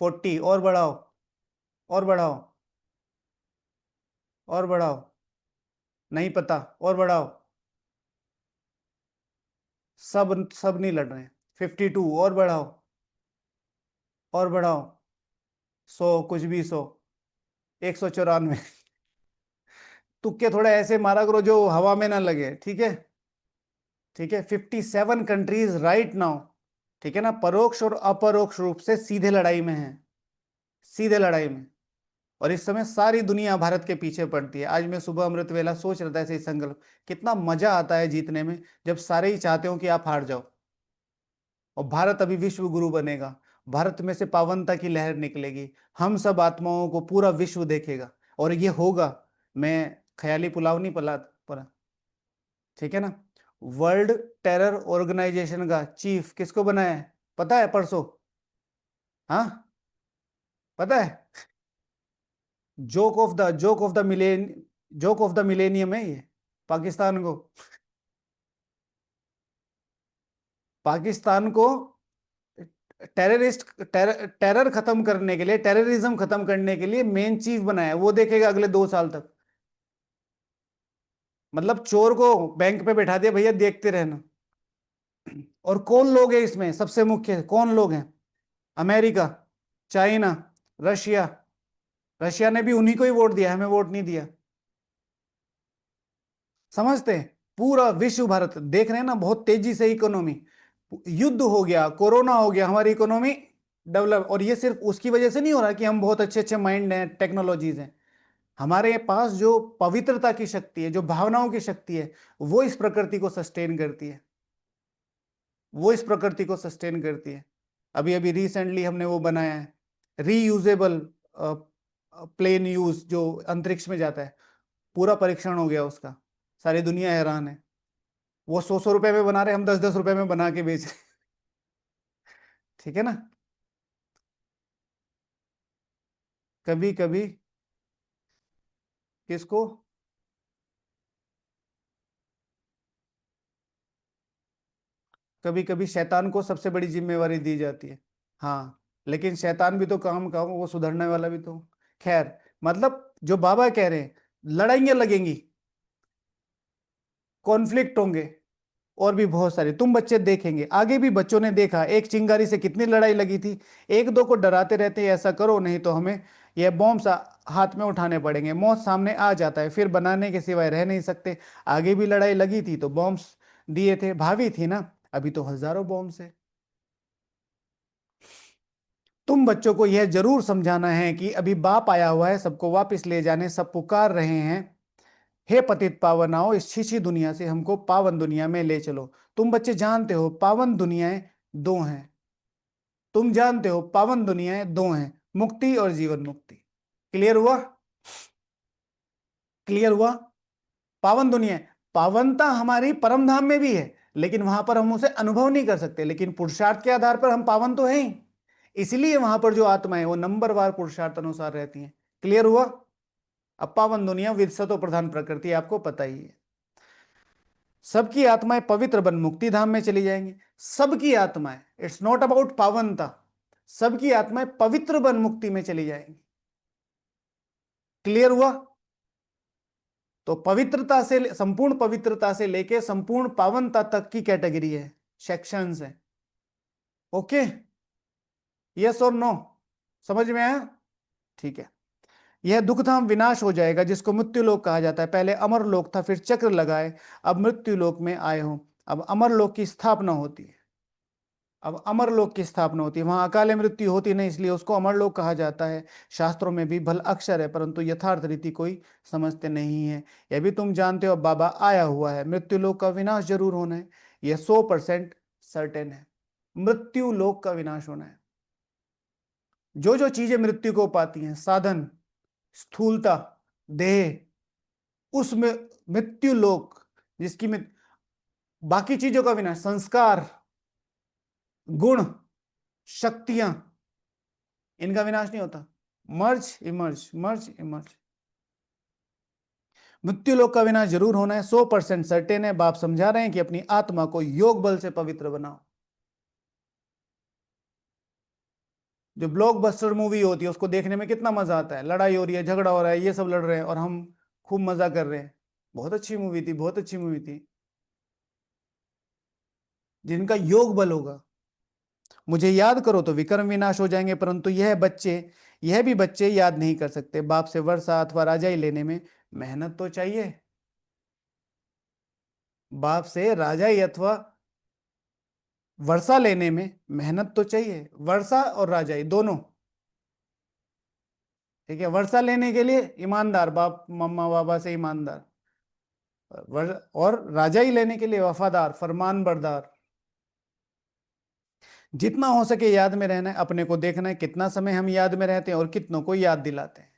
40 और बढ़ाओ। और बढ़ाओ। और बढ़ाओ। नहीं पता, और बढ़ाओ। सब सब नहीं लड़ रहे हैं। 52 और बढ़ाओ। और बढ़ाओ। 100 कुछ भी 100। 194। तुक्के थोड़ा ऐसे मारा करो जो हवा में ना लगे, ठीक है? ठीक है, 57 कंट्रीज राइट नाउ, ठीक है ना, परोक्ष और अपरोक्ष रूप से सीधे लड़ाई में है। सीधे लड़ाई में। और इस समय सारी दुनिया भारत के पीछे पड़ती है। आज मैं सुबह अमृत वेला सोच रहा था ऐसे ही संकल्प, कितना मजा आता है जीतने में जब सारे ही चाहते हो कि आप हार जाओ। और भारत अभी विश्व गुरु बनेगा। भारत में से पावनता की लहर निकलेगी। हम सब आत्माओं को पूरा विश्व देखेगा। और ये होगा। मैं ख्याली पुलाव नहीं पला, ठीक है ना। वर्ल्ड टेरर ऑर्गेनाइजेशन का चीफ किसको बनाया है पता है? परसों। हाँ, पता है? जोक ऑफ द मिलेनियम है ये। पाकिस्तान को। पाकिस्तान को टेररिस्ट टेरर खत्म करने के लिए, टेररिज्म खत्म करने के लिए मेन चीफ बनाया। वो देखेगा अगले 2 साल तक। मतलब चोर को बैंक पे बैठा दिया, भैया देखते रहना। और कौन लोग हैं इसमें? सबसे मुख्य कौन लोग हैं? America, China, Russia. रशिया ने भी उन्हीं को ही वोट दिया, हमें वोट नहीं दिया। समझते हैं? पूरा विश्व भारत देख रहे हैं ना, बहुत तेजी से इकोनॉमी। युद्ध हो गया, कोरोना हो गया, हमारी इकोनॉमी डेवलप। और ये सिर्फ उसकी वजह से नहीं हो रहा कि हम बहुत अच्छे अच्छे माइंड हैं, टेक्नोलॉजीज हैं। हमारे पास जो पवित्रता की शक्ति है, जो भावनाओं की शक्ति है, वो इस प्रकृति को सस्टेन करती है। वो इस प्रकृति को सस्टेन करती है। अभी अभी रिसेंटली हमने वो बनाया है, रीयूजेबल प्लेन यूज, जो अंतरिक्ष में जाता है। पूरा परीक्षण हो गया उसका। सारी दुनिया हैरान है। वो 100 100 रुपए में बना रहे, हम 10 10 रुपए में बना के बेच रहे। ठीक है ना। कभी कभी किसको? कभी कभी शैतान को सबसे बड़ी जिम्मेवारी दी जाती है। हाँ, लेकिन शैतान भी तो काम का, वो सुधरने वाला भी तो। खैर, मतलब जो बाबा कह रहे हैं, लड़ाइयां लगेंगी, कॉन्फ्लिक्ट होंगे। और भी बहुत सारे तुम बच्चे देखेंगे। आगे भी बच्चों ने देखा, एक चिंगारी से कितनी लड़ाई लगी थी। एक दो को डराते रहते हैं, ऐसा करो नहीं तो हमें यह बॉम्ब हाथ में उठाने पड़ेंगे। मौत सामने आ जाता है, फिर बनाने के सिवाय रह नहीं सकते। आगे भी लड़ाई लगी थी तो बॉम्ब्स दिए थे, भावी थी ना। अभी तो हजारों बॉम्ब्स है। तुम बच्चों को यह जरूर समझाना है कि अभी बाप आया हुआ है सबको वापस ले जाने। सब पुकार रहे हैं, हे पतित पावन आओ इस छीछी दुनिया से हमको पावन दुनिया में ले चलो। तुम बच्चे जानते हो पावन दुनियाएं दो हैं। तुम जानते हो पावन दुनियाएं दो हैं, मुक्ति और जीवन मुक्ति। क्लियर हुआ? क्लियर हुआ? पावन दुनिया, पावनता हमारी परम धाम में भी है, लेकिन वहां पर हम उसे अनुभव नहीं कर सकते, लेकिन पुरुषार्थ के आधार पर हम पावन तो हैं ही। इसलिए वहां पर जो आत्माएं वो नंबरवार पुरुषार्थ अनुसार रहती हैं। क्लियर हुआ? अब पावन दुनिया विरसतो प्रधान प्रकृति आपको पता ही है। सबकी आत्माएं पवित्र बन मुक्ति धाम में चली जाएंगी। सबकी आत्माएं, इट्स नॉट अबाउट पावनता, सबकी आत्माएं पवित्र बन मुक्ति में चली जाएंगी। क्लियर हुआ? तो पवित्रता से, संपूर्ण पवित्रता से लेके संपूर्ण पावनता तक की कैटेगरी है, सेक्शंस है। ओके, यस और नो? समझ में आया? ठीक है। यह दुखधाम विनाश हो जाएगा जिसको मृत्यु लोक कहा जाता है। पहले अमर लोक था, फिर चक्र लगाए, अब मृत्यु लोक में आए हो। अब अमर लोक की स्थापना होती है। अब अमर लोक की स्थापना होती है, वहां अकाले मृत्यु होती नहीं, इसलिए उसको अमर लोक कहा जाता है। शास्त्रों में भी भल अक्षर है, परंतु यथार्थ रीति कोई समझते नहीं है। यह भी तुम जानते हो, बाबा आया हुआ है, मृत्यु लोक का विनाश जरूर होना है, यह 100% सर्टेन है। मृत्यु लोक का विनाश होना है। जो जो चीजें मृत्यु को पाती हैं, साधन, स्थूलता, देह, उसमें मृत्यु लोक, जिसकी बाकी चीजों का विनाश, संस्कार, गुण, शक्तियां, इनका विनाश नहीं होता। मर्ज इमर्ज, मर्ज इमर्ज। मृत्यु लोक का विनाश जरूर होना है, 100% सर्टेन है। बाप समझा रहे हैं कि अपनी आत्मा को योग बल से पवित्र बनाओ। जो ब्लॉकबस्टर मूवी होती है उसको देखने में कितना मजा आता है, लड़ाई हो रही है, झगड़ा हो रहा है, ये सब लड़ रहे हैं और हम खूब मजा कर रहे हैं। बहुत अच्छी मूवी थी, बहुत अच्छी मूवी थी। जिनका योग बल होगा, मुझे याद करो तो विक्रम विनाश हो जाएंगे, परंतु यह भी बच्चे याद नहीं कर सकते। बाप से वर्षा अथवा राजाई लेने में मेहनत तो चाहिए। बाप से राजाई अथवा वर्षा लेने में मेहनत तो चाहिए, वर्षा और राजाई दोनों। ठीक है, वर्षा लेने के लिए ईमानदार, बाप मम्मा बाबा से ईमानदार, और राजाई लेने के लिए वफादार, फरमान बरदार। जितना हो सके याद में रहना है, अपने को देखना है कितना समय हम याद में रहते हैं और कितनों को याद दिलाते हैं।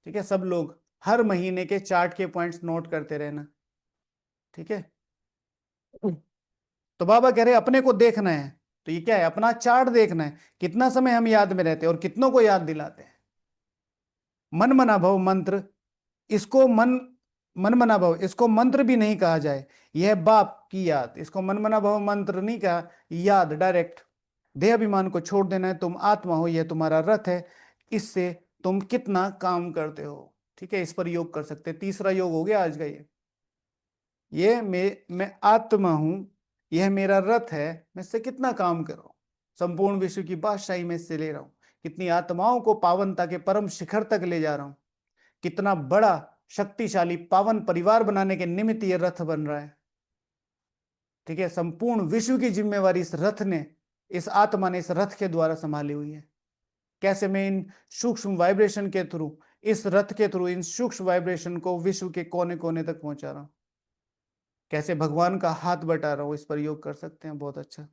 ठीक है, सब लोग हर महीने के चार्ट के पॉइंट्स नोट करते रहना। ठीक है, तो बाबा कह रहे अपने को देखना है, तो ये क्या है, अपना चार्ट देखना है, कितना समय हम याद में रहते हैं और कितनों को याद दिलाते हैं। मन मना भव मंत्र, इसको मन मना भव, इसको मंत्र भी नहीं कहा जाए, यह बाप की याद, इसको मन मना भव मंत्र नहीं कहा, याद डायरेक्ट। देह अभिमान को छोड़ देना है, तुम आत्मा हो, यह तुम्हारा रथ है, इससे तुम कितना काम करते हो। ठीक है, इस पर योग कर सकते हैं। तीसरा योग हो गया आज का ये मैं आत्मा हूं, यह मेरा रथ है, मैं इससे कितना काम कर रहा हूं, संपूर्ण विश्व की बादशाही में इससे ले रहा हूं, कितनी आत्माओं को पावनता के परम शिखर तक ले जा रहा हूं, कितना बड़ा शक्तिशाली पावन परिवार बनाने के निमित्त यह रथ बन रहा है। ठीक है, संपूर्ण विश्व की जिम्मेवारी इस रथ ने, इस आत्मा ने इस रथ के द्वारा संभाली हुई है। कैसे मैं इन सूक्ष्म वाइब्रेशन के थ्रू, इस रथ के थ्रू इन सूक्ष्म वाइब्रेशन को विश्व के कोने कोने तक पहुंचा रहा हूं, कैसे भगवान का हाथ बटा रहा हूं, इस पर योग कर सकते हैं। बहुत अच्छा।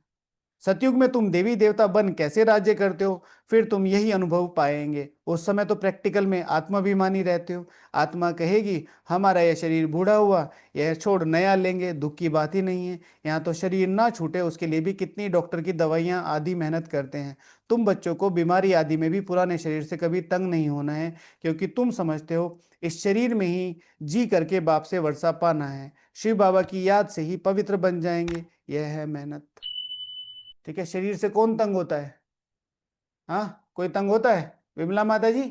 सतयुग में तुम देवी देवता बन कैसे राज्य करते हो, फिर तुम यही अनुभव पाएंगे। उस समय तो प्रैक्टिकल में आत्माभिमानी रहते हो, आत्मा कहेगी हमारा यह शरीर बूढ़ा हुआ, यह छोड़ नया लेंगे, दुख की बात ही नहीं है। यहाँ तो शरीर ना छूटे उसके लिए भी कितनी डॉक्टर की दवाइयाँ आदि मेहनत करते हैं। तुम बच्चों को बीमारी आदि में भी पुराने शरीर से कभी तंग नहीं होना है, क्योंकि तुम समझते हो इस शरीर में ही जी करके बाप से वर्षा पाना है, शिव बाबा की याद से ही पवित्र बन जाएंगे। यह है मेहनत। ठीक है, शरीर से कौन तंग होता है? हाँ, कोई तंग होता है? विमला माता जी,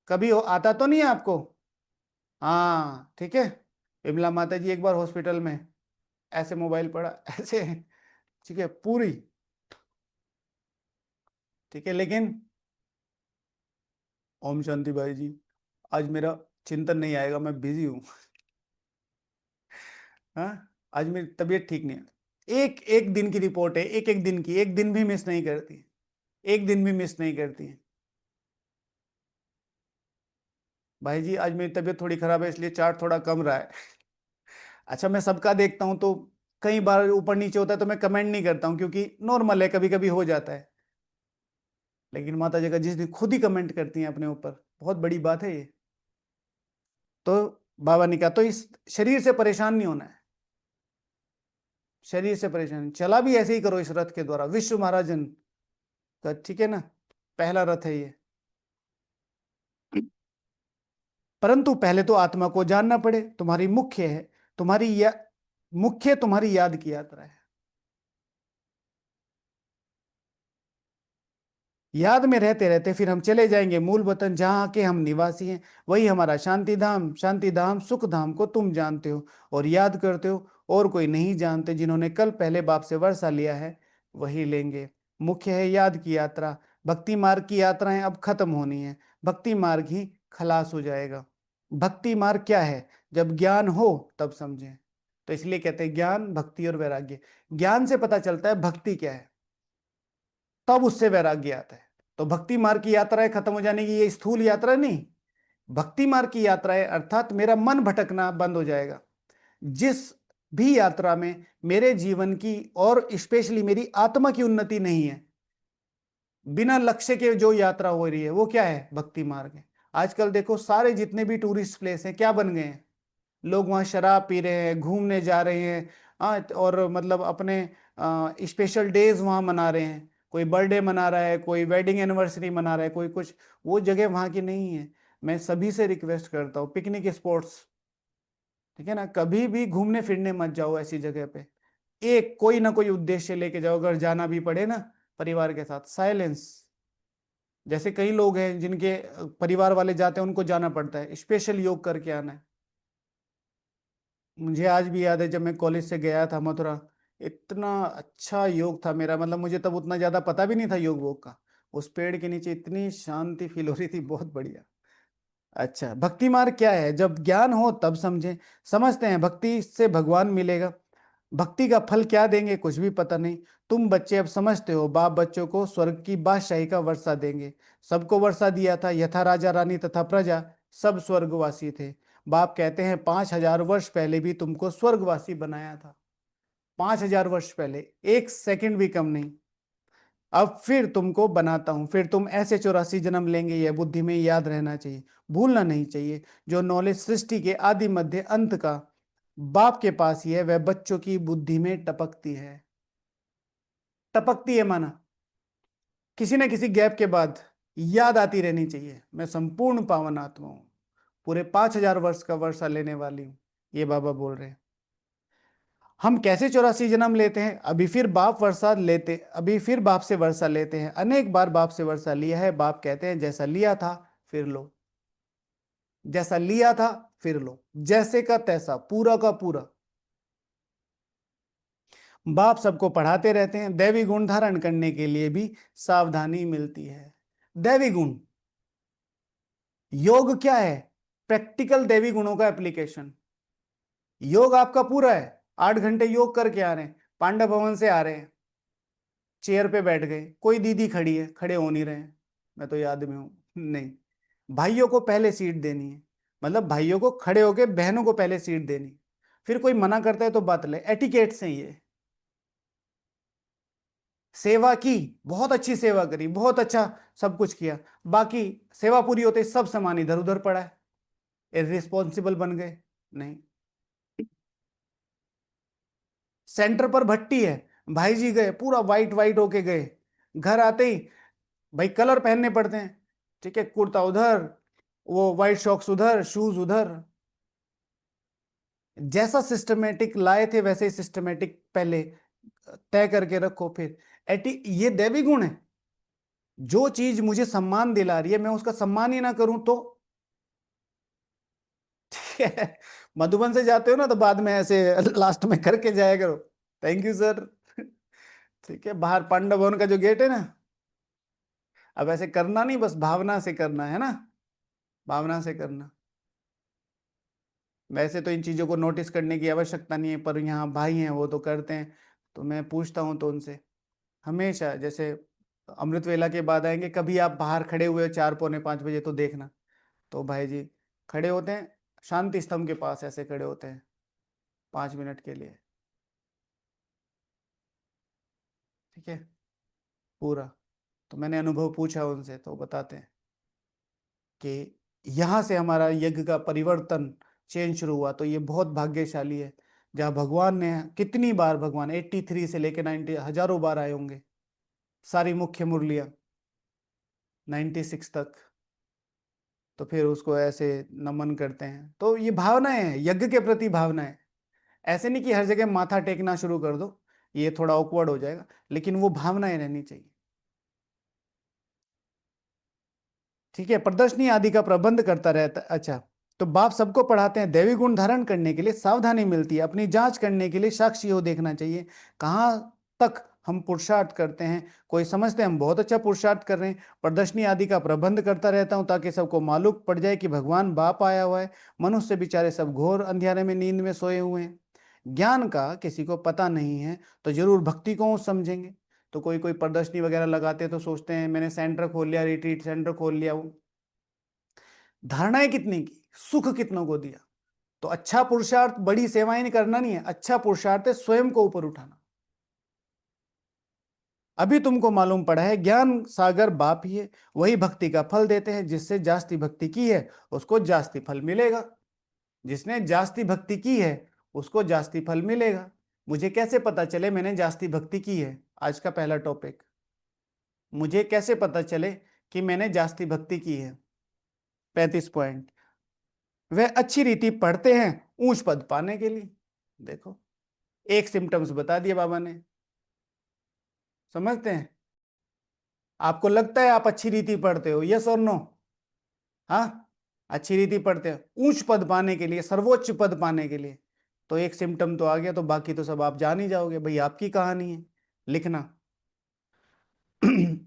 कभी हो आता तो नहीं है आपको? हाँ, ठीक है। विमला माता जी एक बार हॉस्पिटल में ऐसे मोबाइल पड़ा ऐसे, ठीक है, पूरी। ठीक है, लेकिन ओम शांति भाई जी, आज मेरा चिंतन नहीं आएगा, मैं बिजी हूँ। हाँ, आज मेरी तबीयत ठीक नहीं है। एक एक दिन की रिपोर्ट है, एक एक दिन की, एक दिन भी मिस नहीं करती, एक दिन भी मिस नहीं करती है। भाई जी आज मेरी तबीयत थोड़ी खराब है, इसलिए चार्ट थोड़ा कम रहा है। अच्छा, मैं सबका देखता हूं तो कई बार ऊपर नीचे होता है तो मैं कमेंट नहीं करता हूं, क्योंकि नॉर्मल है, कभी कभी हो जाता है। लेकिन माता जी का जिस दिन खुद ही कमेंट करती हैं अपने ऊपर, बहुत बड़ी बात है ये। तो बाबा ने कहा तो इस शरीर से परेशान नहीं होना है, शरीर से परेशान चला भी ऐसे ही करो इस रथ के द्वारा, विश्व महाराजन का, ठीक है ना, पहला रथ है ये। परंतु पहले तो आत्मा को जानना पड़े, तुम्हारी मुख्य है, मुख्य तुम्हारी याद की यात्रा है। याद में रहते रहते फिर हम चले जाएंगे मूल वतन, जहां के हम निवासी हैं, वही हमारा शांति धाम। शांति धाम सुख धाम को तुम जानते हो और याद करते हो, और कोई नहीं जानते। जिन्होंने कल पहले बाप से वर्षा लिया है वही लेंगे। मुख्य है याद की यात्रा। भक्ति मार्ग की यात्राएं अब खत्म होनी है, भक्ति मार्ग ही खलास हो जाएगा। भक्ति मार्ग क्या है? जब ज्ञान हो तब समझें। तो इसलिए कहते हैं ज्ञान, भक्ति और वैराग्य। ज्ञान से पता चलता है भक्ति क्या है, तब उससे वैराग्य आता है। तो भक्ति मार्ग की यात्रा है खत्म हो जाने की, ये स्थूल यात्रा नहीं। भक्ति मार्ग की यात्रा है अर्थात मेरा मन भटकना बंद हो जाएगा। जिस भी यात्रा में मेरे जीवन की और स्पेशली मेरी आत्मा की उन्नति नहीं है, बिना लक्ष्य के जो यात्रा हो रही है, वो क्या है? भक्ति मार्ग है। आजकल देखो सारे जितने भी टूरिस्ट प्लेस हैं क्या बन गए हैं? लोग वहां शराब पी रहे हैं, घूमने जा रहे हैं, और मतलब अपने स्पेशल डेज वहां मना रहे हैं। कोई बर्थडे मना रहा है, कोई वेडिंग एनिवर्सरी मना रहा है, कोई कुछ। वो जगह वहां की नहीं है। मैं सभी से रिक्वेस्ट करता हूँ, पिकनिक स्पॉट्स, ठीक है ना, कभी भी घूमने फिरने मत जाओ ऐसी जगह पे। एक कोई ना कोई उद्देश्य लेके जाओ, अगर जाना भी पड़े ना परिवार के साथ। साइलेंस, जैसे कई लोग हैं जिनके परिवार वाले जाते हैं, उनको जाना पड़ता है, स्पेशल योग करके आना है। मुझे आज भी याद है जब मैं कॉलेज से गया था मथुरा, इतना अच्छा योग था मेरा, मतलब मुझे तब उतना ज्यादा पता भी नहीं था योग वोग का। उस पेड़ के नीचे इतनी शांति फील हो रही थी, बहुत बढ़िया। अच्छा, भक्ति मार्ग क्या है? जब ज्ञान हो तब समझें। समझते हैं भक्ति से भगवान मिलेगा। भक्ति का फल क्या देंगे कुछ भी पता नहीं। तुम बच्चे अब समझते हो, बाप बच्चों को स्वर्ग की बादशाही का वर्षा देंगे। सबको वर्षा दिया था, यथा राजा रानी तथा प्रजा सब स्वर्गवासी थे। बाप कहते हैं 5,000 वर्ष पहले भी तुमको स्वर्गवासी बनाया था। 5,000 वर्ष पहले, एक सेकंड भी कम नहीं। अब फिर तुमको बनाता हूं, फिर तुम ऐसे 84 जन्म लेंगे, यह बुद्धि में याद रहना चाहिए, भूलना नहीं चाहिए। जो नॉलेज सृष्टि के आदि मध्य अंत का बाप के पास ही है, वह बच्चों की बुद्धि में टपकती है। टपकती है माना किसी न किसी गैप के बाद याद आती रहनी चाहिए, मैं संपूर्ण पावन आत्मा हूं, पूरे 5,000 वर्ष का वर्षा लेने वाली हूं। ये बाबा बोल रहे हैं। हम कैसे 84 जन्म लेते हैं? अभी फिर बाप से वर्षा लेते हैं। अनेक बार बाप से वर्षा लिया है। बाप कहते हैं जैसा लिया था फिर लो, जैसा लिया था फिर लो, जैसे का तैसा, पूरा का पूरा। बाप सबको पढ़ाते रहते हैं। दैवी गुण धारण करने के लिए भी सावधानी मिलती है। दैवी गुण, योग क्या है? प्रैक्टिकल दैवी गुणों का एप्लीकेशन। योग आपका पूरा है, 8 घंटे योग करके आ रहे हैं, पांडव भवन से आ रहे हैं, चेयर पे बैठ गए, कोई दीदी खड़ी है, खड़े हो नहीं रहे हैं, मैं तो याद में हूं, नहीं। भाइयों को पहले सीट देनी है, मतलब भाइयों को खड़े होके बहनों को पहले सीट देनी। फिर कोई मना करता है तो बात ले, एटिकेट से ये सेवा की, बहुत अच्छी सेवा करी, बहुत अच्छा सब कुछ किया, बाकी सेवा पूरी होते सब सामान इधर उधर पड़ा है, इररिस्पॉन्सिबल बन गए। नहीं, सेंटर पर भट्टी है, भाई जी गए पूरा वाइट वाइट होके गए, घर आते ही भाई कलर पहनने पड़ते हैं, ठीक है, कुर्ता उधर, वो वाइट शॉक्स उधर, शूज उधर। जैसा सिस्टमेटिक लाए थे वैसे ही सिस्टमेटिक पहले तय करके रखो। फिर ये दैवी गुण है। जो चीज मुझे सम्मान दिला रही है मैं उसका सम्मान ही ना करूं तो, ठीक है। मधुबन से जाते हो ना तो बाद में ऐसे लास्ट में करके जाया करो, थैंक यू सर, ठीक है। बाहर पांडव भवन का जो गेट है ना, अब ऐसे करना नहीं, बस भावना से करना है ना, भावना से करना। वैसे तो इन चीजों को नोटिस करने की आवश्यकता नहीं है, पर यहाँ भाई हैं वो तो करते हैं, तो मैं पूछता हूँ तो उनसे हमेशा, जैसे अमृत वेला के बाद आएंगे, कभी आप बाहर खड़े हुए हो 4 पौने 5 बजे तो देखना, तो भाई जी खड़े होते हैं शांति स्तंभ के पास, ऐसे खड़े होते हैं 5 मिनट के लिए, ठीक है, पूरा। तो मैंने अनुभव पूछा उनसे, तो बताते हैं कि यहाँ से हमारा यज्ञ का परिवर्तन चेंज शुरू हुआ। तो ये बहुत भाग्यशाली है, जहाँ भगवान ने कितनी बार, भगवान 83 से लेके 90 हजारों बार आए होंगे, सारी मुख्य मुरलियां 96 तक। तो फिर उसको ऐसे नमन करते हैं। तो ये भावनाएं हैं, यज्ञ के प्रति भावनाएं। ऐसे नहीं कि हर जगह माथा टेकना शुरू कर दो, ये थोड़ा ऑकवर्ड हो जाएगा, लेकिन वो भावनाएं रहनी चाहिए। ठीक है, प्रदर्शनी आदि का प्रबंध करता रहता। अच्छा, तो बाप सबको पढ़ाते हैं, दैवी गुण धारण करने के लिए सावधानी मिलती है, अपनी जांच करने के लिए साक्षी हो देखना चाहिए कहाँ तक हम पुरुषार्थ करते हैं। कोई समझते हैं हम बहुत अच्छा पुरुषार्थ कर रहे हैं। प्रदर्शनी आदि का प्रबंध करता रहता हूं ताकि सबको मालूम पड़ जाए कि भगवान बाप आया हुआ है। मनुष्य बेचारे सब घोर अंधियारे में, नींद में सोए हुए हैं। ज्ञान का किसी को पता नहीं है तो जरूर भक्ति को समझेंगे। तो कोई कोई प्रदर्शनी वगैरह लगाते हैं तो सोचते हैं मैंने सेंटर खोल लिया, रिट्रीट सेंटर खोल लिया। वो धारणाएं कितनी की, सुख कितनों को दिया। तो अच्छा पुरुषार्थ बड़ी सेवाएं नहीं करना, नहीं है। अच्छा पुरुषार्थ है स्वयं को ऊपर उठाना। अभी तुमको मालूम पड़ा है ज्ञान सागर बाप ही है, वही भक्ति का फल देते हैं। जिससे जास्ती भक्ति की है उसको जास्ती फल मिलेगा। जिसने जास्ती भक्ति की है उसको जास्ती फल मिलेगा। मुझे कैसे पता चले मैंने जास्ती भक्ति की है? आज का पहला टॉपिक, मुझे कैसे पता चले कि मैंने जास्ती भक्ति की है? 35 पॉइंट। वह अच्छी रीति पढ़ते हैं ऊंच पद पाने के लिए। देखो, एक सिम्टम्स बता दिया बाबा ने। समझते हैं? आपको लगता है आप अच्छी रीति पढ़ते हो? यस और नो? हाँ, अच्छी रीति पढ़ते हो ऊंच पद पाने के लिए, सर्वोच्च पद पाने के लिए। तो एक सिम्टम तो आ गया, तो बाकी तो सब आप जान ही जाओगे भाई, आपकी कहानी है। लिखना।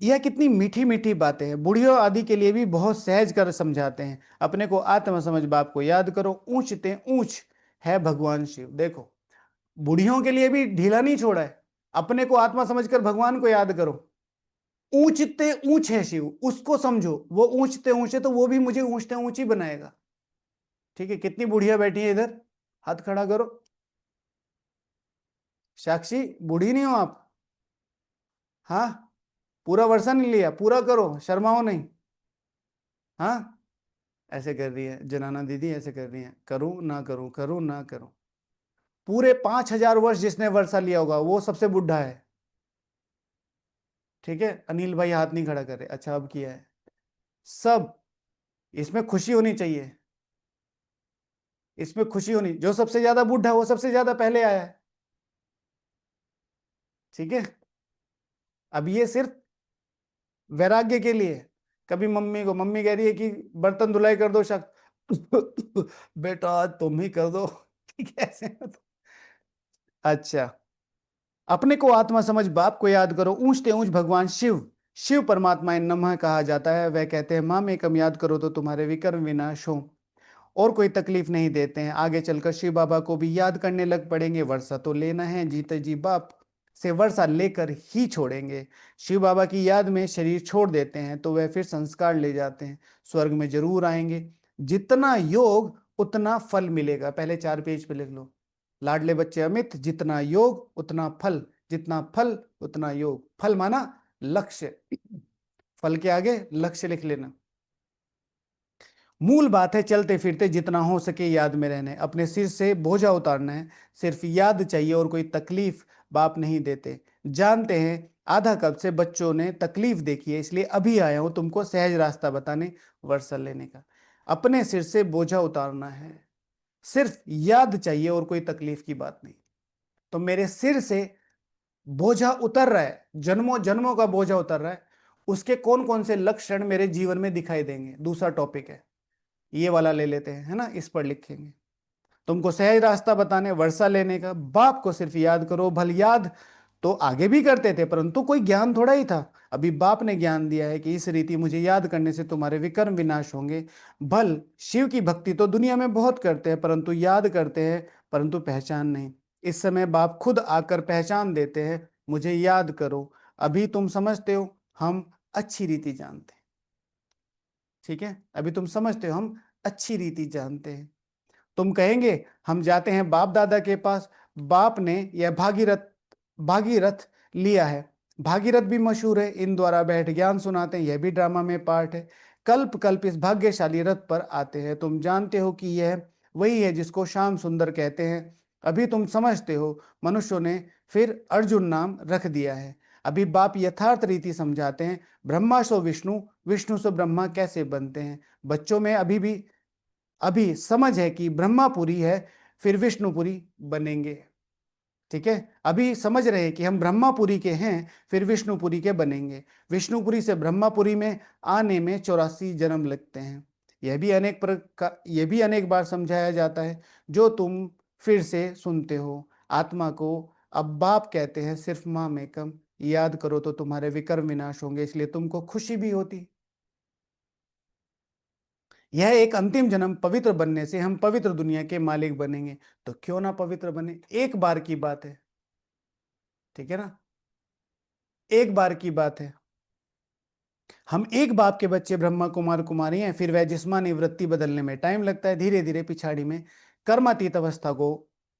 यह कितनी मीठी मीठी बातें हैं, बुढ़ियों आदि के लिए भी बहुत सहज कर समझाते हैं। अपने को आत्म समझ बाप को याद करो, ऊंच ते ऊंच है भगवान शिव। देखो, बुढ़ियों के लिए भी ढीला नहीं छोड़ा है। अपने को आत्मा समझकर भगवान को याद करो। ऊंचते ऊंच है शिव, उसको समझो। वो ऊंचते ऊंच है तो वो भी मुझे ऊंचते ऊंच ही बनाएगा। ठीक है, कितनी बुढ़िया बैठी है इधर, हाथ खड़ा करो। साक्षी, बूढ़ी नहीं हो आप? हाँ, पूरा वर्षन नहीं लिया, पूरा करो, शर्माओ नहीं। हाँ, ऐसे कर रही है जनाना दीदी, ऐसे कर रही है, करूं ना करूं, करूं ना करूं। पूरे 5,000 वर्ष जिसने वर्षा लिया होगा वो सबसे बुढ़ा है। ठीक है, अनिल भाई हाथ नहीं खड़ा कर रहे। अच्छा, अब किया है सब। इसमें खुशी होनी चाहिए, इसमें खुशी होनी। जो सबसे ज्यादा बूढ़ा वो सबसे ज्यादा पहले आया है। ठीक है, अब ये सिर्फ वैराग्य के लिए। कभी मम्मी को, मम्मी कह रही है कि बर्तन धुलाई कर दो, शक बेटा तुम ही कर दो। ठीक है, ऐसे। अच्छा, अपने को आत्मा समझ बाप को याद करो, ऊंचते ऊंच भगवान शिव, शिव परमात्मा इन नमः कहा जाता है। वह कहते हैं माम एकम याद करो तो तुम्हारे विकर्म विनाश हो, और कोई तकलीफ नहीं देते हैं। आगे चलकर शिव बाबा को भी याद करने लग पड़ेंगे। वर्षा तो लेना है, जीते जी बाप से वर्षा लेकर ही छोड़ेंगे। शिव बाबा की याद में शरीर छोड़ देते हैं तो वह फिर संस्कार ले जाते हैं, स्वर्ग में जरूर आएंगे। जितना योग उतना फल मिलेगा। पहले 4 पेज पे लिख लो, लाडले बच्चे अमित, जितना योग उतना फल, जितना फल उतना योग। फल माना लक्ष्य, फल के आगे लक्ष्य लिख लेना। मूल बात है चलते फिरते जितना हो सके याद में रहना है, अपने सिर से बोझा उतारना है। सिर्फ याद चाहिए और कोई तकलीफ बाप नहीं देते। जानते हैं आधा कब से बच्चों ने तकलीफ देखी है, इसलिए अभी आया हूं तुमको सहज रास्ता बताने, वर्षा लेने का। अपने सिर से बोझा उतारना है, सिर्फ याद चाहिए और कोई तकलीफ की बात नहीं। तो मेरे सिर से बोझा उतर रहा है, जन्मों जन्मों का बोझा उतर रहा है। उसके कौन कौन से लक्षण मेरे जीवन में दिखाई देंगे, दूसरा टॉपिक है। ये वाला ले लेते हैं, है ना, इस पर लिखेंगे। तुमको सहज रास्ता बताने, वर्षा लेने का। बाप को सिर्फ याद करो। भल याद तो आगे भी करते थे परंतु कोई ज्ञान थोड़ा ही था। अभी बाप ने ज्ञान दिया है कि इस रीति मुझे याद करने से तुम्हारे विकर्म विनाश होंगे। भल शिव की भक्ति तो दुनिया में बहुत करते हैं परंतु याद करते हैं परंतु पहचान नहीं। इस समय बाप खुद आकर पहचान देते हैं, मुझे याद करो। अभी तुम समझते हो, हम अच्छी रीति जानते हैं। ठीक है, अभी तुम समझते हो, हम अच्छी रीति जानते हैं। तुम कहेंगे हम जाते हैं बाप दादा के पास, बाप ने यह भागीरथ भागीरथ लिया है, भागीरथ भी मशहूर है, इन द्वारा बैठ ज्ञान सुनाते हैं, यह भी ड्रामा में पार्ट है। कल्प कल्प इस भाग्यशाली रथ पर आते हैं, तुम जानते हो कि यह वही है जिसको श्याम सुंदर कहते हैं। अभी तुम समझते हो, मनुष्यों ने फिर अर्जुन नाम रख दिया है। अभी बाप यथार्थ रीति समझाते हैं, ब्रह्मा सो विष्णु, विष्णु सो ब्रह्मा कैसे बनते हैं। बच्चों में अभी समझ है कि ब्रह्मापुरी है, फिर विष्णुपुरी बनेंगे। ठीक है, अभी समझ रहे हैं कि हम ब्रह्मापुरी के हैं, फिर विष्णुपुरी के बनेंगे। विष्णुपुरी से ब्रह्मापुरी में आने में 84 जन्म लगते हैं। यह भी अनेक बार समझाया जाता है, जो तुम फिर से सुनते हो। आत्मा को अब बाप कहते हैं, सिर्फ माँ में कम। याद करो तो तुम्हारे विकर्म विनाश होंगे, इसलिए तुमको खुशी भी होती। यह एक अंतिम जन्म पवित्र बनने से हम पवित्र दुनिया के मालिक बनेंगे। तो क्यों ना पवित्र बने, एक बार की बात है। ठीक है ना, एक बार की बात है। हम एक बाप के बच्चे ब्रह्मा कुमार कुमारी हैं, फिर वह जिस्मानी वृत्ति बदलने में टाइम लगता है। धीरे धीरे पिछाड़ी में कर्मातीत अवस्था को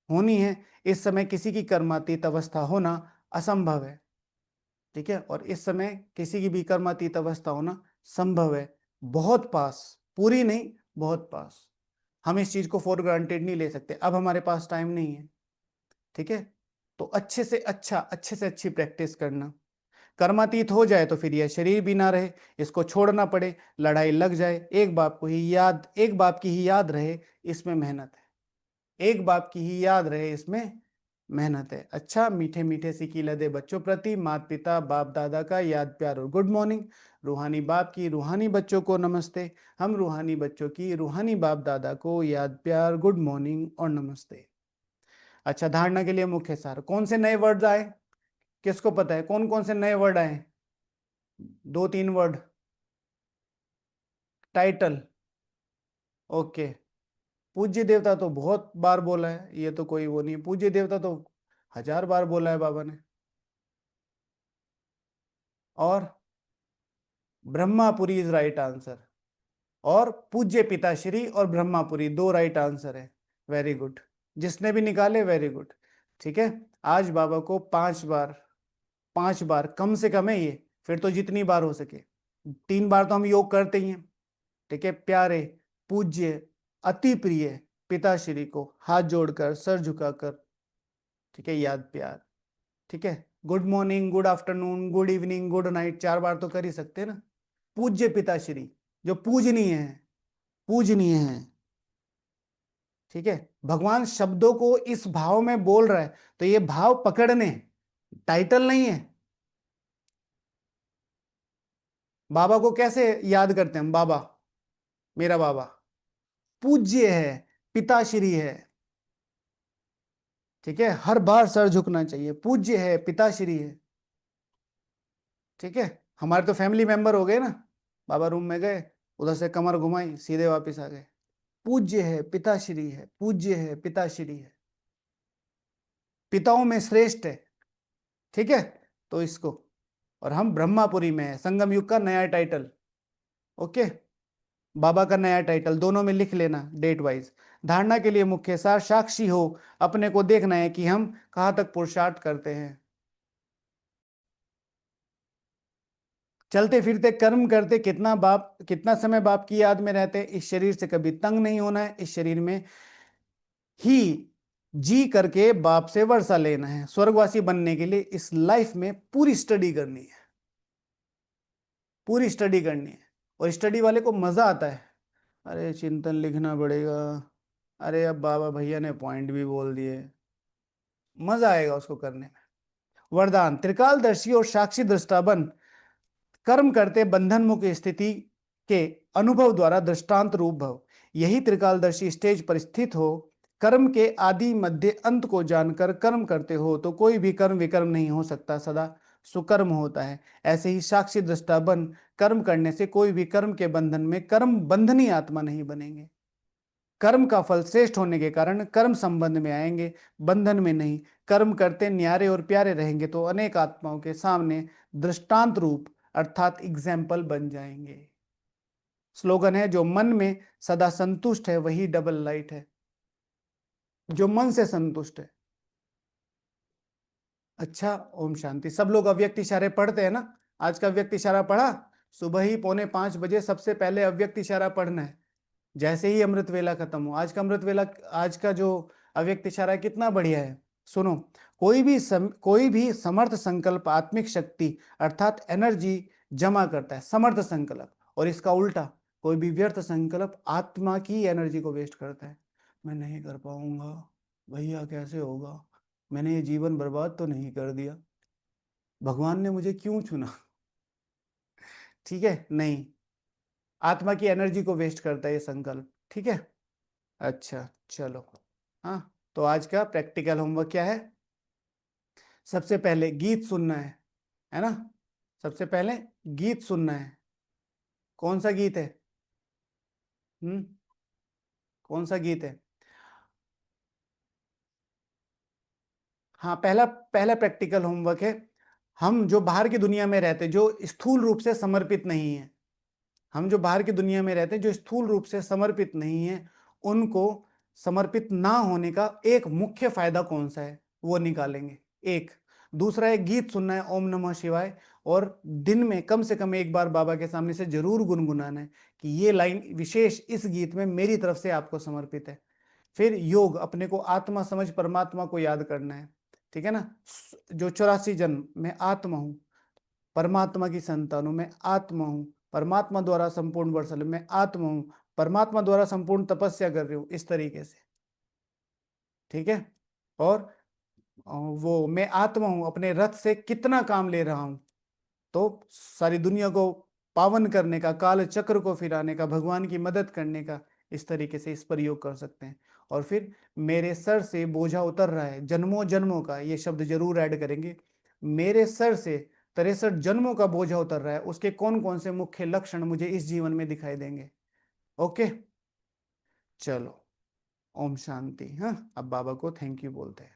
होनी है। इस समय किसी की कर्मातीत अवस्था होना असंभव है। ठीक है, और इस समय किसी की भी कर्मातीत अवस्था होना संभव है, बहुत पास, पूरी नहीं, बहुत पास। हम इस चीज को फॉर ग्रांटेड नहीं ले सकते, अब हमारे पास टाइम नहीं है। ठीक है, तो अच्छे से अच्छी प्रैक्टिस करना। कर्मातीत हो जाए तो फिर यह शरीर भी ना रहे, इसको छोड़ना पड़े, लड़ाई लग जाए, एक बाप की ही याद रहे, इसमें मेहनत है। एक बाप की ही याद रहे, इसमें मेहनत है। अच्छा, मीठे मीठे सिकी लदे बच्चों प्रति माता पिता बाप दादा का याद प्यार और गुड मॉर्निंग। रूहानी बाप की रूहानी बच्चों को नमस्ते। हम रूहानी बच्चों की रूहानी बाप दादा को याद प्यार, गुड मॉर्निंग और नमस्ते। अच्छा, धारणा के लिए मुख्य सार, कौन से नए वर्ड्स आए, किसको पता है कौन कौन से नए वर्ड आए? 2-3 वर्ड। Title, okay. पूज्य देवता तो बहुत बार बोला है, ये तो कोई वो नहीं, पूज्य देवता तो 1000 बार बोला है बाबा ने। और ब्रह्मापुरी इज राइट आंसर, और पूज्य पिताश्री और ब्रह्मापुरी दो राइट आंसर है। वेरी गुड, जिसने भी निकाले वेरी गुड। ठीक है, आज बाबा को 5 बार, 5 बार कम से कम है ये, फिर तो जितनी बार हो सके। 3 बार तो हम योग करते ही हैं। ठीक है, प्यारे, पूज्य, अति प्रिय पिताश्री को हाथ जोड़कर, सर झुकाकर, ठीक है, याद प्यार। ठीक है, good morning, good afternoon, good evening, good night 4 बार तो कर ही सकते हैं ना। पूज्य पिताश्री, जो पूजनीय है, पूजनीय है। ठीक है, भगवान शब्दों को इस भाव में बोल रहा है, तो ये भाव पकड़ने, टाइटल नहीं है। बाबा को कैसे याद करते हैं हम? बाबा, मेरा बाबा पूज्य है, पिताश्री है। ठीक है, हर बार सर झुकना चाहिए, पूज्य है, पिताश्री है। ठीक है, हमारे तो फैमिली मेंबर हो गए ना। बाबा रूम में गए, उधर से कमर घुमाई, सीधे वापस आ गए। पूज्य है, पिताश्री है, पूज्य है, पिताश्री है, पिताओं में श्रेष्ठ है। ठीक है, तो इसको, और हम ब्रह्मापुरी में है, संगम युग का नया टाइटल। ओके, बाबा का नया टाइटल, दोनों में लिख लेना डेट वाइज। धारणा के लिए मुख्य सार, साक्षी हो, अपने को देखना है कि हम कहां तक पुरुषार्थ करते हैं। चलते फिरते कर्म करते कितना समय बाप की याद में रहते। इस शरीर से कभी तंग नहीं होना है, इस शरीर में ही जी करके बाप से वर्षा लेना है। स्वर्गवासी बनने के लिए इस लाइफ में पूरी स्टडी करनी है, पूरी स्टडी करनी है। और स्टडी वाले को मजा आता है। अरे चिंतन लिखना पड़ेगा, अरे अब बाबा भैया ने पॉइंट भी बोल दिए, मजा आएगा उसको करने में। वरदान, त्रिकालदर्शी और साक्षी दृष्टा बन कर्म करते बंधन मुक्त स्थिति के अनुभव द्वारा दृष्टांत रूप भव। यही त्रिकालदर्शी स्टेज पर स्थित हो, कर्म के आदि मध्य अंत को जानकर कर्म करते हो तो कोई भी कर्म विकर्म नहीं हो सकता, सदा सुकर्म होता है। ऐसे ही साक्षी दृष्टा बन कर्म करने से कोई भी कर्म के बंधन में कर्म बंधनी आत्मा नहीं बनेंगे। कर्म का फल श्रेष्ठ होने के कारण कर्म संबंध में आएंगे, बंधन में नहीं। कर्म करते न्यारे और प्यारे रहेंगे तो अनेक आत्माओं के सामने दृष्टांत रूप अर्थात एग्जाम्पल बन जाएंगे। स्लोगन है, जो मन में सदा संतुष्ट है वही डबल लाइट है। जो मन से संतुष्ट है, अच्छा, ओम शांति। सब लोग अव्यक्त इशारे पढ़ते हैं ना? आज का अव्यक्त इशारा पढ़ा? सुबह ही 4:45 बजे सबसे पहले अव्यक्त इशारा पढ़ना है, जैसे ही अमृत वेला खत्म हो। आज का अमृत वेला, आज का जो अव्यक्त इशारा है कितना बढ़िया है। सुनो, कोई भी समर्थ संकल्प आत्मिक शक्ति अर्थात एनर्जी जमा करता है, समर्थ संकल्प। और इसका उल्टा, कोई भी व्यर्थ संकल्प आत्मा की एनर्जी को वेस्ट करता है। मैं नहीं कर पाऊंगा भैया, कैसे होगा, मैंने ये जीवन बर्बाद तो नहीं कर दिया, भगवान ने मुझे क्यों चुना। ठीक है, नहीं, आत्मा की एनर्जी को वेस्ट करता है ये संकल्प। ठीक है, अच्छा चलो। हाँ, तो आज का प्रैक्टिकल होमवर्क क्या है? सबसे पहले गीत सुनना है ना? सबसे पहले गीत सुनना है। कौन सा गीत है? हम्म, कौन सा गीत है? हाँ, पहला पहला प्रैक्टिकल होमवर्क है। हम जो बाहर की दुनिया में रहते, जो स्थूल रूप से समर्पित नहीं है, हम जो बाहर की दुनिया में रहते हैं, जो स्थूल रूप से समर्पित नहीं है, उनको समर्पित ना होने का एक मुख्य फायदा कौन सा है, वो निकालेंगे। एक, दूसरा है गीत सुनना है ओम नमः शिवाय, और दिन में कम से कम एक बार बाबा के सामने से जरूर गुनगुनाना है कि ये लाइन विशेष इस गीत में मेरी तरफ से आपको समर्पित है। फिर योग, अपने को आत्मा समझ परमात्मा को याद करना है। ठीक है ना? जो 84 जन्म मैं आत्मा हूं, परमात्मा की संतान हूं, मैं आत्मा हूं, परमात्मा द्वारा संपूर्ण वर्षल मैं आत्मा हूं, परमात्मा द्वारा संपूर्ण तपस्या कर रही हूं, इस तरीके से। ठीक है, और वो मैं आत्मा हूं, अपने रथ से कितना काम ले रहा हूं, तो सारी दुनिया को पावन करने का, काल चक्र को फिराने का, भगवान की मदद करने का, इस तरीके से इस पर योग कर सकते हैं। और फिर मेरे सर से बोझा उतर रहा है जन्मों जन्मों का, ये शब्द जरूर ऐड करेंगे। मेरे सर से 63 जन्मों का बोझा उतर रहा है, उसके कौन कौन से मुख्य लक्षण मुझे इस जीवन में दिखाई देंगे। ओके, चलो, ओम शांति। हाँ, अब बाबा को थैंक यू बोलते हैं।